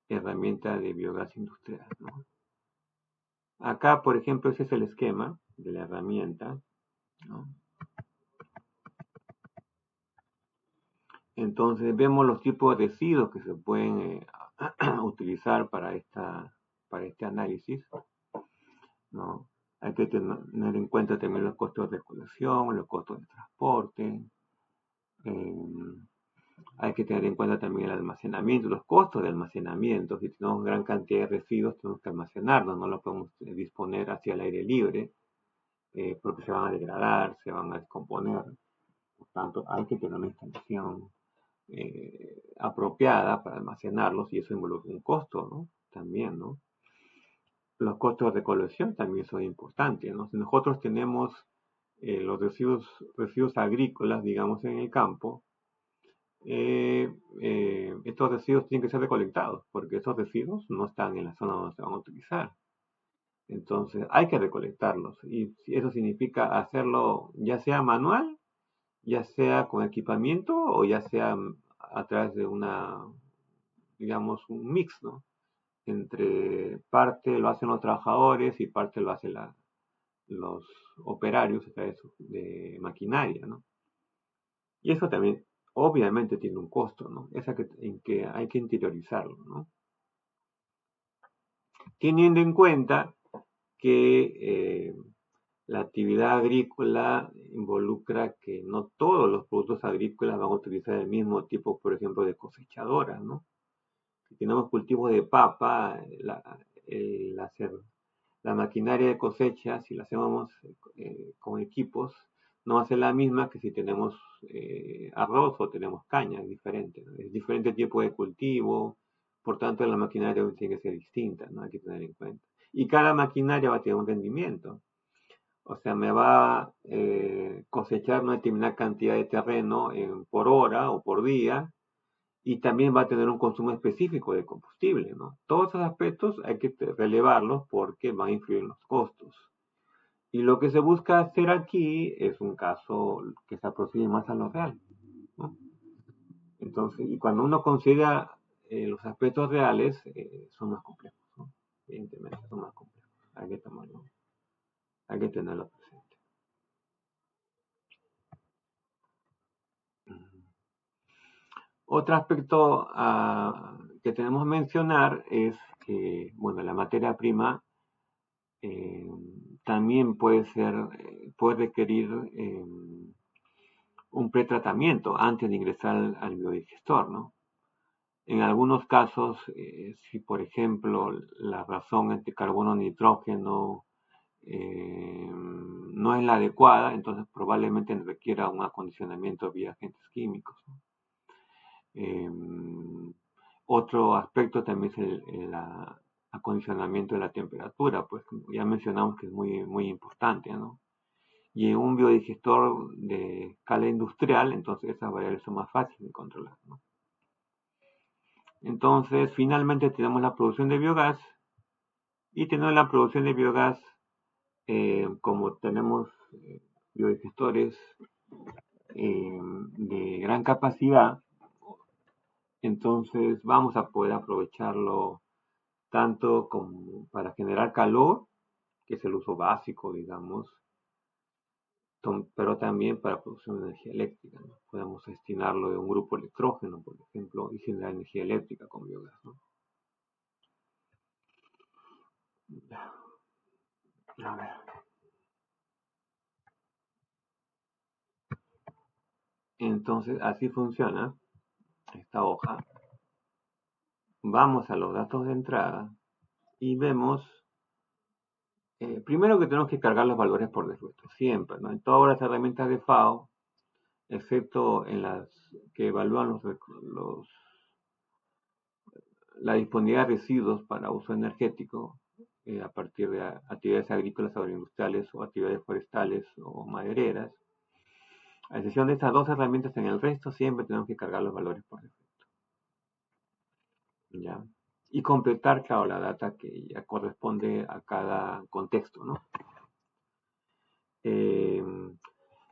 herramienta de biogás industrial, ¿no? Acá, por ejemplo, ese es el esquema de la herramienta, ¿no? Entonces, vemos los tipos de residuos que se pueden utilizar para este análisis, ¿no? Hay que tener en cuenta también los costos de recolección, los costos de transporte, eh, hay que tener en cuenta también el almacenamiento, los costos de almacenamiento. Si tenemos gran cantidad de residuos, tenemos que almacenarlos, no los podemos disponer hacia el aire libre, porque se van a degradar, se van a descomponer. Por tanto, hay que tener una instalación apropiada para almacenarlos, y eso involucra un costo, ¿no? También, ¿no? Los costos de recolección también son importantes, ¿no? Si nosotros tenemos los residuos agrícolas, digamos, en el campo, estos residuos tienen que ser recolectados, porque esos residuos no están en la zona donde se van a utilizar. Entonces hay que recolectarlos y eso significa hacerlo ya sea manual, ya sea con equipamiento o ya sea a través de digamos, un mix, ¿no? Entre parte lo hacen los trabajadores y parte lo hacen los operarios a través de maquinaria, ¿no? Y eso también obviamente tiene un costo, ¿no? En que hay que interiorizarlo, ¿no? Teniendo en cuenta que la actividad agrícola involucra que no todos los productos agrícolas van a utilizar el mismo tipo, por ejemplo, de cosechadoras, ¿no? Si tenemos cultivos de papa, el hacer la maquinaria de cosecha, si la hacemos con equipos, no va a ser la misma que si tenemos arroz o tenemos caña, es diferente, ¿no? Es diferente tipo de cultivo, por tanto la maquinaria tiene que ser distinta, ¿no? Hay que tener en cuenta. Y cada maquinaria va a tener un rendimiento. O sea, me va a cosechar una determinada cantidad de terreno por hora o por día, y también va a tener un consumo específico de combustible, ¿no? Todos esos aspectos hay que relevarlos porque van a influir en los costos. Y lo que se busca hacer aquí es un caso que se aproxime más a lo real, ¿no? Entonces, y cuando uno considera los aspectos reales, son más complejos, ¿no? Evidentemente, son más complejos. Hay que tomarlo, hay que tenerlo presente. Otro aspecto que tenemos que mencionar es que, bueno, la materia prima eh, también puede requerir un pretratamiento antes de ingresar al biodigestor, ¿no? En algunos casos, si por ejemplo la razón entre carbono y nitrógeno no es la adecuada, entonces probablemente requiera un acondicionamiento vía agentes químicos, ¿no? Eh, Otro aspecto también es el acondicionamiento de la temperatura, pues ya mencionamos que es muy, muy importante, ¿no? Y en un biodigestor de escala industrial, entonces esas variables son más fáciles de controlar, ¿no? Entonces, finalmente tenemos la producción de biogás y tenemos la producción de biogás, como tenemos biodigestores de gran capacidad, entonces vamos a poder aprovecharlo tanto como para generar calor, que es el uso básico, digamos, pero también para producción de energía eléctrica, ¿no? Podemos destinarlo de un grupo electrógeno, por ejemplo, y generar energía eléctrica con biogás, ¿no? A ver. Entonces, así funciona esta hoja. Vamos a los datos de entrada y vemos, primero que tenemos que cargar los valores por defecto, siempre, ¿no? En todas las herramientas de FAO, excepto en las que evalúan la disponibilidad de residuos para uso energético, a partir de actividades agrícolas, agroindustriales o actividades forestales o madereras. A excepción de estas dos herramientas, en el resto siempre tenemos que cargar los valores por defecto, ¿ya? Y completar, claro, la data que ya corresponde a cada contexto, ¿no? Eh,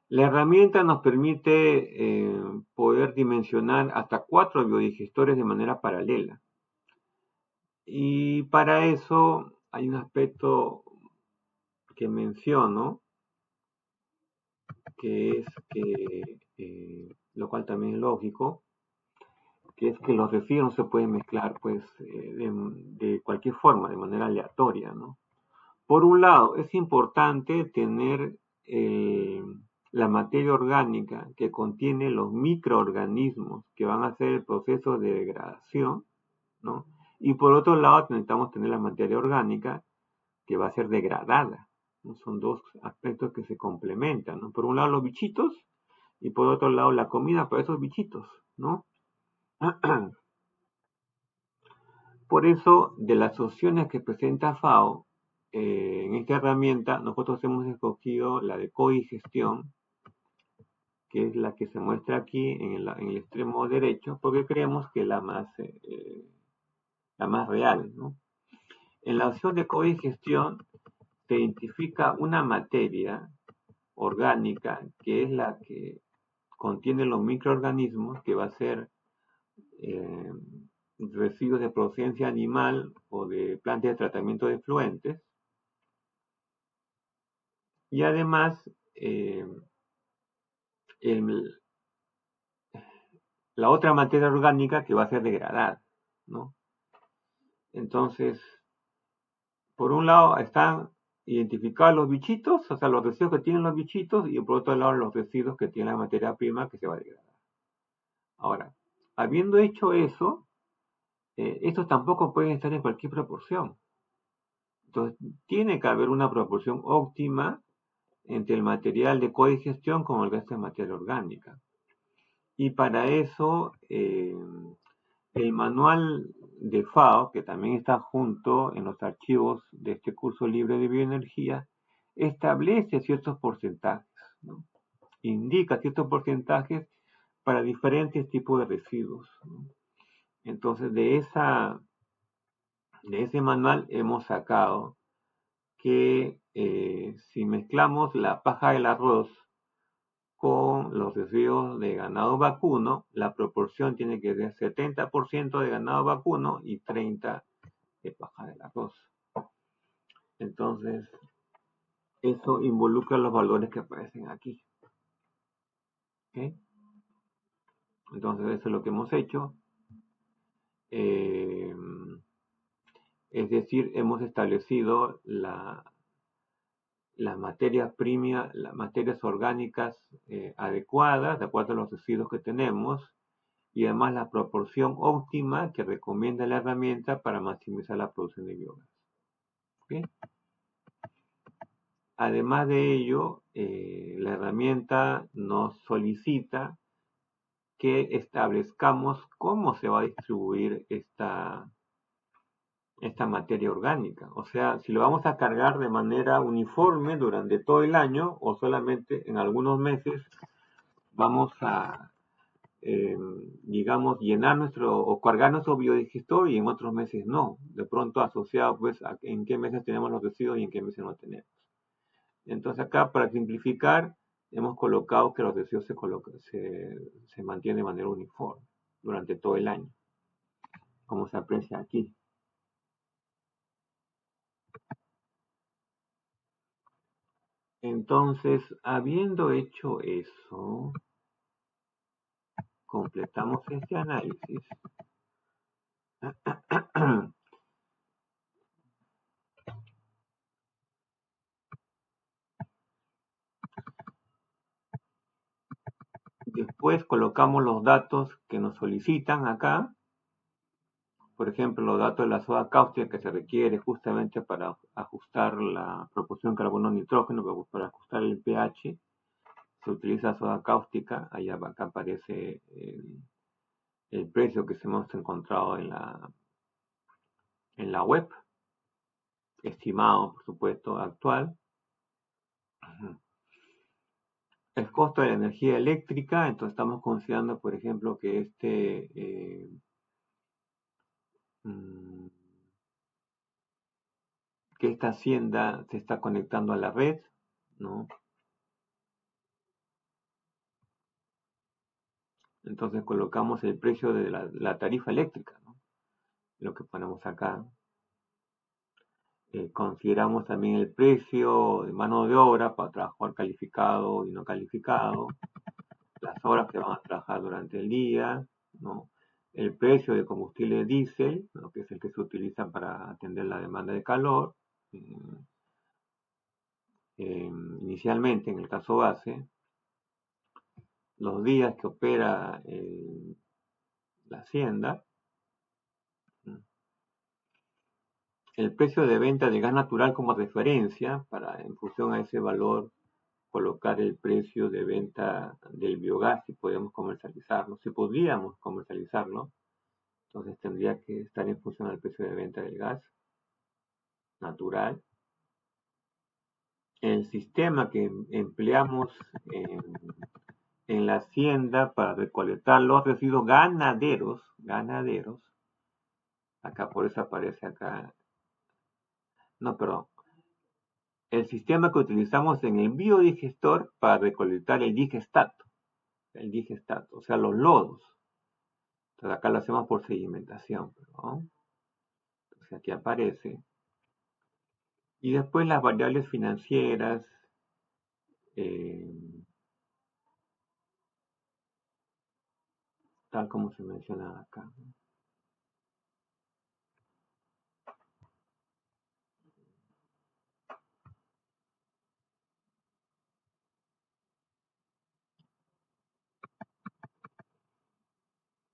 la herramienta nos permite poder dimensionar hasta 4 biodigestores de manera paralela. Y para eso hay un aspecto que menciono, que es que, lo cual también es lógico, que es que los residuos no se pueden mezclar pues de cualquier forma, de manera aleatoria, ¿no? Por un lado, es importante tener eh, la materia orgánica que contiene los microorganismos que van a hacer el proceso de degradación, ¿no? Y por otro lado, necesitamos tener la materia orgánica que va a ser degradada, ¿no? Son dos aspectos que se complementan, ¿no? Por un lado los bichitos y por otro lado la comida para esos bichitos, ¿no? Por eso, de las opciones que presenta FAO, en esta herramienta nosotros hemos escogido la de codigestión, que es la que se muestra aquí en el extremo derecho, porque creemos que es la más real, ¿no? En la opción de codigestión se identifica una materia orgánica que es la que contiene los microorganismos, que va a ser eh, residuos de procedencia animal o de plantas de tratamiento de efluentes, y además eh, el- la otra materia orgánica que va a ser degradada, ¿no? Entonces, por un lado están identificados los bichitos, o sea, los residuos que tienen los bichitos, y por otro lado los residuos que tiene la materia prima que se va a degradar. Ahora, habiendo hecho eso, estos tampoco pueden estar en cualquier proporción. Entonces, tiene que haber una proporción óptima entre el material de codigestión con el resto de materia orgánica. Y para eso, el manual de FAO, que también está junto en los archivos de este curso libre de bioenergía, establece ciertos porcentajes, ¿no? Indica ciertos porcentajes para diferentes tipos de residuos, ¿no? Entonces, de ese manual hemos sacado que si mezclamos la paja del arroz con los residuos de ganado vacuno, la proporción tiene que ser 70% de ganado vacuno y 30% de paja del arroz. Entonces, eso involucra los valores que aparecen aquí. ¿Okay? Entonces, eso es lo que hemos hecho. Eh, es decir, hemos establecido las las materias orgánicas adecuadas, de acuerdo a los residuos que tenemos, y además la proporción óptima que recomienda la herramienta para maximizar la producción de biogás. ¿Okay? Además de ello, la herramienta nos solicita que establezcamos cómo se va a distribuir esta materia orgánica. O sea, si lo vamos a cargar de manera uniforme durante todo el año o solamente en algunos meses vamos a, eh, digamos, llenar o cargar nuestro biodigestor y en otros meses no. De pronto asociado pues a en qué meses tenemos los residuos y en qué meses no tenemos. Entonces acá para simplificar hemos colocado que los residuos se mantienen de manera uniforme durante todo el año, como se aprecia aquí. Entonces, habiendo hecho eso, completamos este análisis. Después colocamos los datos que nos solicitan acá. Por ejemplo, los datos de la soda cáustica que se requiere justamente para ajustar la proporción carbono-nitrógeno, para ajustar el pH. Se utiliza soda cáustica. Allá acá aparece el precio que hemos encontrado en la web, estimado, por supuesto, actual. El costo de la energía eléctrica, entonces estamos considerando, por ejemplo, que mm, que esta hacienda se está conectando a la red, ¿no? Entonces colocamos el precio de la tarifa eléctrica, ¿no? Lo que ponemos acá. Consideramos también el precio de mano de obra para trabajador calificado y no calificado, las horas que van a trabajar durante el día, ¿no? El precio de combustible diésel, ¿no? Que es el que se utiliza para atender la demanda de calor, inicialmente en el caso base, los días que opera la hacienda, el precio de venta de gas natural como referencia para en función a ese valor colocar el precio de venta del biogás si podíamos comercializarlo, si podríamos comercializarlo, entonces tendría que estar en función al precio de venta del gas natural. El sistema que empleamos en la hacienda para recolectar los residuos ganaderos, acá por eso aparece acá, no, perdón, el sistema que utilizamos en el biodigestor para recolectar el digestato, o sea, los lodos. Entonces acá lo hacemos por sedimentación, ¿no? Entonces aquí aparece. Y después las variables financieras, eh, tal como se menciona acá.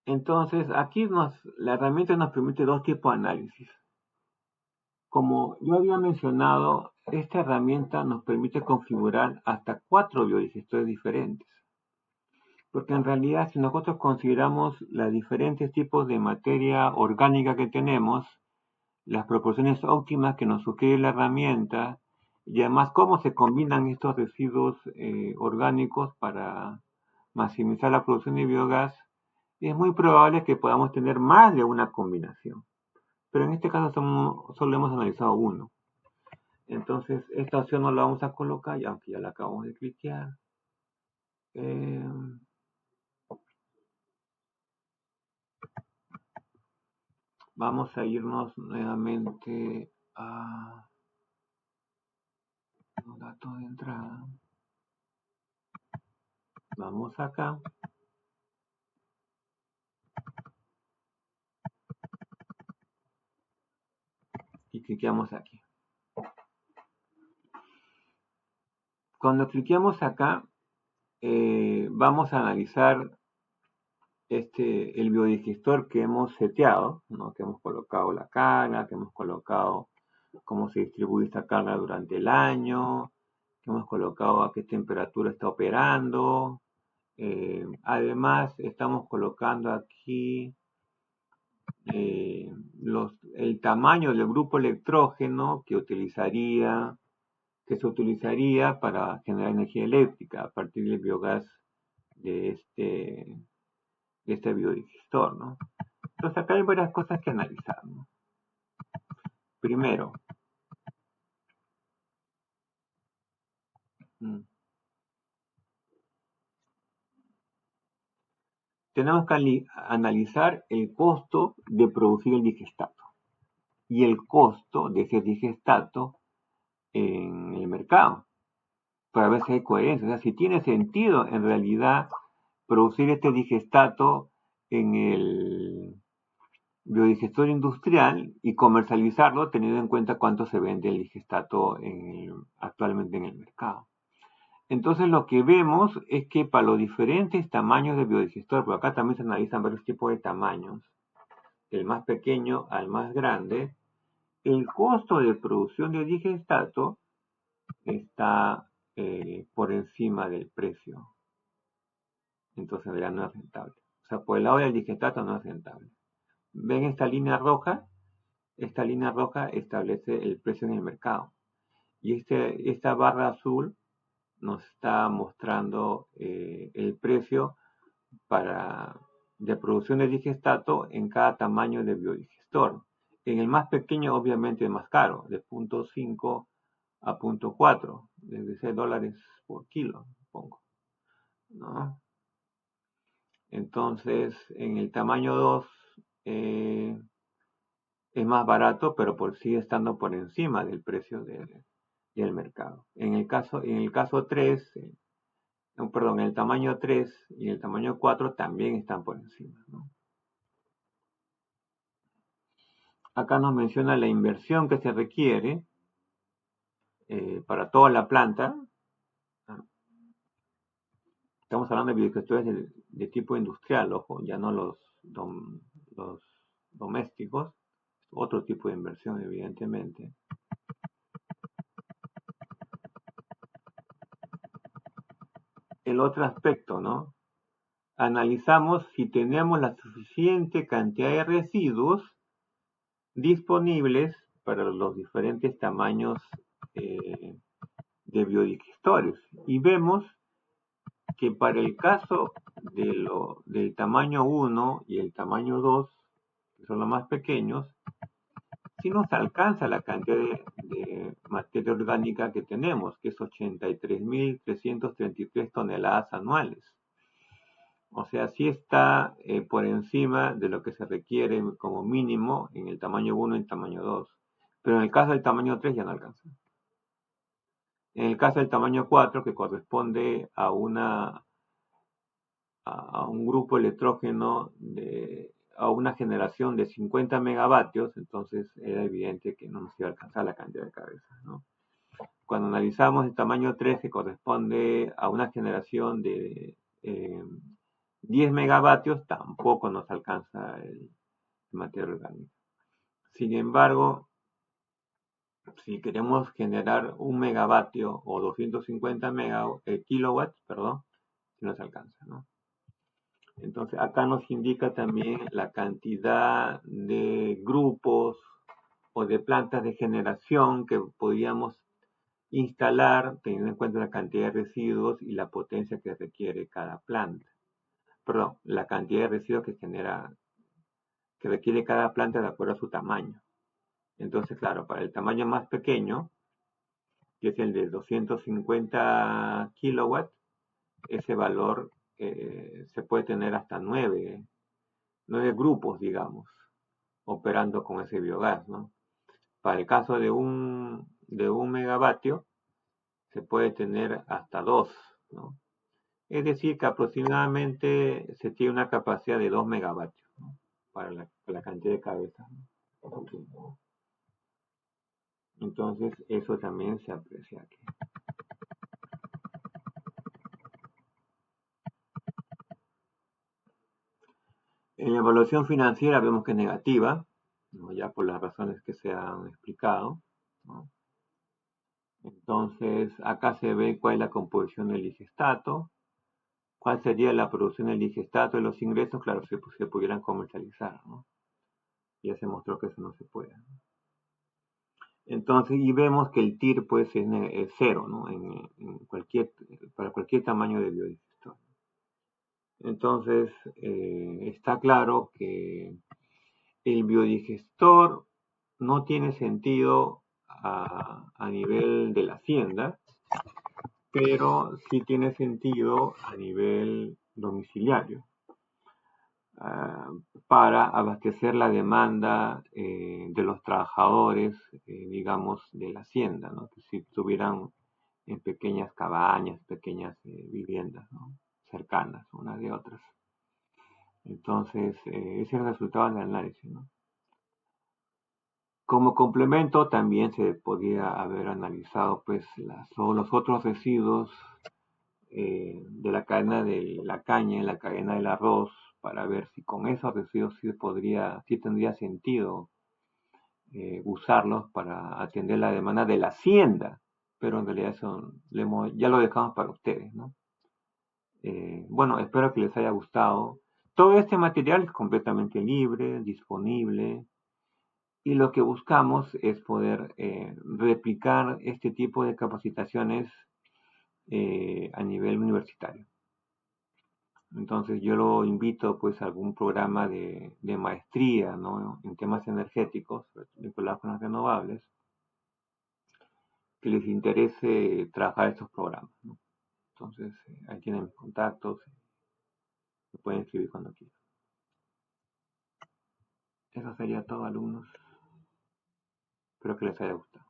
Entonces, aquí la herramienta nos permite dos tipos de análisis. Como yo había mencionado, esta herramienta nos permite configurar hasta 4 biodigestores diferentes. Porque en realidad, si nosotros consideramos los diferentes tipos de materia orgánica que tenemos, las proporciones óptimas que nos sugiere la herramienta y además cómo se combinan estos residuos orgánicos para maximizar la producción de biogás, es muy probable que podamos tener más de una combinación. Pero en este caso solo hemos analizado uno. Entonces, esta opción no la vamos a colocar, aunque ya la acabamos de cliquear. Eh, Vamos a irnos nuevamente a los datos de entrada. Vamos acá y cliqueamos aquí. Cuando cliqueamos acá, vamos a analizar el biodigestor que hemos seteado, ¿no? Que hemos colocado la carga, que hemos colocado cómo se distribuye esta carga durante el año, que hemos colocado a qué temperatura está operando. Además, estamos colocando aquí el tamaño del grupo electrógeno que se utilizaría para generar energía eléctrica a partir del biogás de este biodigestor, ¿no? Entonces acá hay varias cosas que analizar, ¿no? Primero, tenemos que analizar el costo de producir el digestato y el costo de ese digestato en el mercado, para ver si hay coherencia, o sea, si tiene sentido en realidad producir este digestato en el biodigestor industrial y comercializarlo teniendo en cuenta cuánto se vende el digestato actualmente en el mercado. Entonces lo que vemos es que para los diferentes tamaños de biodigestor, porque acá también se analizan varios tipos de tamaños, del más pequeño al más grande, el costo de producción de digestato está por encima del precio. Entonces ya no es rentable. O sea, por el lado del digestato no es rentable. ¿Ven esta línea roja? Esta línea roja establece el precio en el mercado. Y esta barra azul nos está mostrando el precio de producción de digestato en cada tamaño de biodigestor. En el más pequeño, obviamente, es más caro, de 0.5 a 0.4, es decir, dólares por kilo, supongo, ¿no? Entonces, en el tamaño 2 es más barato, pero sigue estando por encima del precio del mercado. En el caso 3, perdón, el tamaño 3 y el tamaño 4 también están por encima, ¿no? Acá nos menciona la inversión que se requiere para toda la planta. Estamos hablando de biodigestores de tipo industrial, ojo, ya no los domésticos, otro tipo de inversión, evidentemente. El otro aspecto, ¿no? Analizamos si tenemos la suficiente cantidad de residuos disponibles para los diferentes tamaños de biodigestores. Y vemos que para el caso del tamaño 1 y el tamaño 2, que son los más pequeños, sí nos alcanza la cantidad de materia orgánica que tenemos, que es 83.333 toneladas anuales. O sea, sí está por encima de lo que se requiere como mínimo en el tamaño 1 y el tamaño 2. Pero en el caso del tamaño 3 ya no alcanza. En el caso del tamaño 4, que corresponde a un grupo electrógeno a una generación de 50 megavatios, entonces era evidente que no nos iba a alcanzar la cantidad de cabezas, ¿no? Cuando analizamos el tamaño 3, que corresponde a una generación de 10 megavatios, tampoco nos alcanza el materia orgánica. Sin embargo, si queremos generar 1 megavatio o 250 kilowatts, perdón, sí nos alcanza, ¿no? Entonces, acá nos indica también la cantidad de grupos o de plantas de generación que podríamos instalar teniendo en cuenta la cantidad de residuos y la potencia que requiere cada planta. Perdón, la cantidad de residuos que requiere cada planta de acuerdo a su tamaño. Entonces, claro, para el tamaño más pequeño, que es el de 250 kilowatts, ese valor se puede tener hasta 9 grupos, digamos, operando con ese biogás, ¿no? Para el caso de un megavatio, se puede tener hasta 2, ¿no? Es decir, que aproximadamente se tiene una capacidad de 2 megavatios, ¿no? Para la cantidad de cabezas, ¿no? Entonces, eso también se aprecia aquí. En la evaluación financiera vemos que es negativa, ¿no? Ya por las razones que se han explicado, ¿no? Entonces, acá se ve cuál es la composición del digestato, cuál sería la producción del digestato y los ingresos, claro, si se pudieran comercializar, ¿no? Ya se mostró que eso no se puede, ¿no? Entonces, y vemos que el TIR pues es cero, ¿no? Para cualquier tamaño de biodigestor. Entonces, está claro que el biodigestor no tiene sentido a nivel de la hacienda, pero sí tiene sentido a nivel domiciliario, ah, para abastecer la demanda de los trabajadores, digamos, de la hacienda, ¿no? Que si estuvieran en pequeñas cabañas, pequeñas viviendas, ¿no? Cercanas unas de otras. Entonces, ese es el resultado del análisis, ¿no? Como complemento, también se podía haber analizado pues los otros residuos de la cadena de la caña, la cadena del arroz, para ver si con esos residuos sí tendría sentido usarlos para atender la demanda de la hacienda, pero en realidad eso ya lo dejamos para ustedes, ¿no? Bueno, espero que les haya gustado. Todo este material es completamente libre, disponible, y lo que buscamos es poder replicar este tipo de capacitaciones a nivel universitario. Entonces yo lo invito pues a algún programa de maestría, ¿no? En temas energéticos vinculados con las renovables, que les interese trabajar estos programas, ¿no? Entonces ahí tienen mis contactos, me pueden escribir cuando quieran. Eso sería todo, alumnos. Espero que les haya gustado.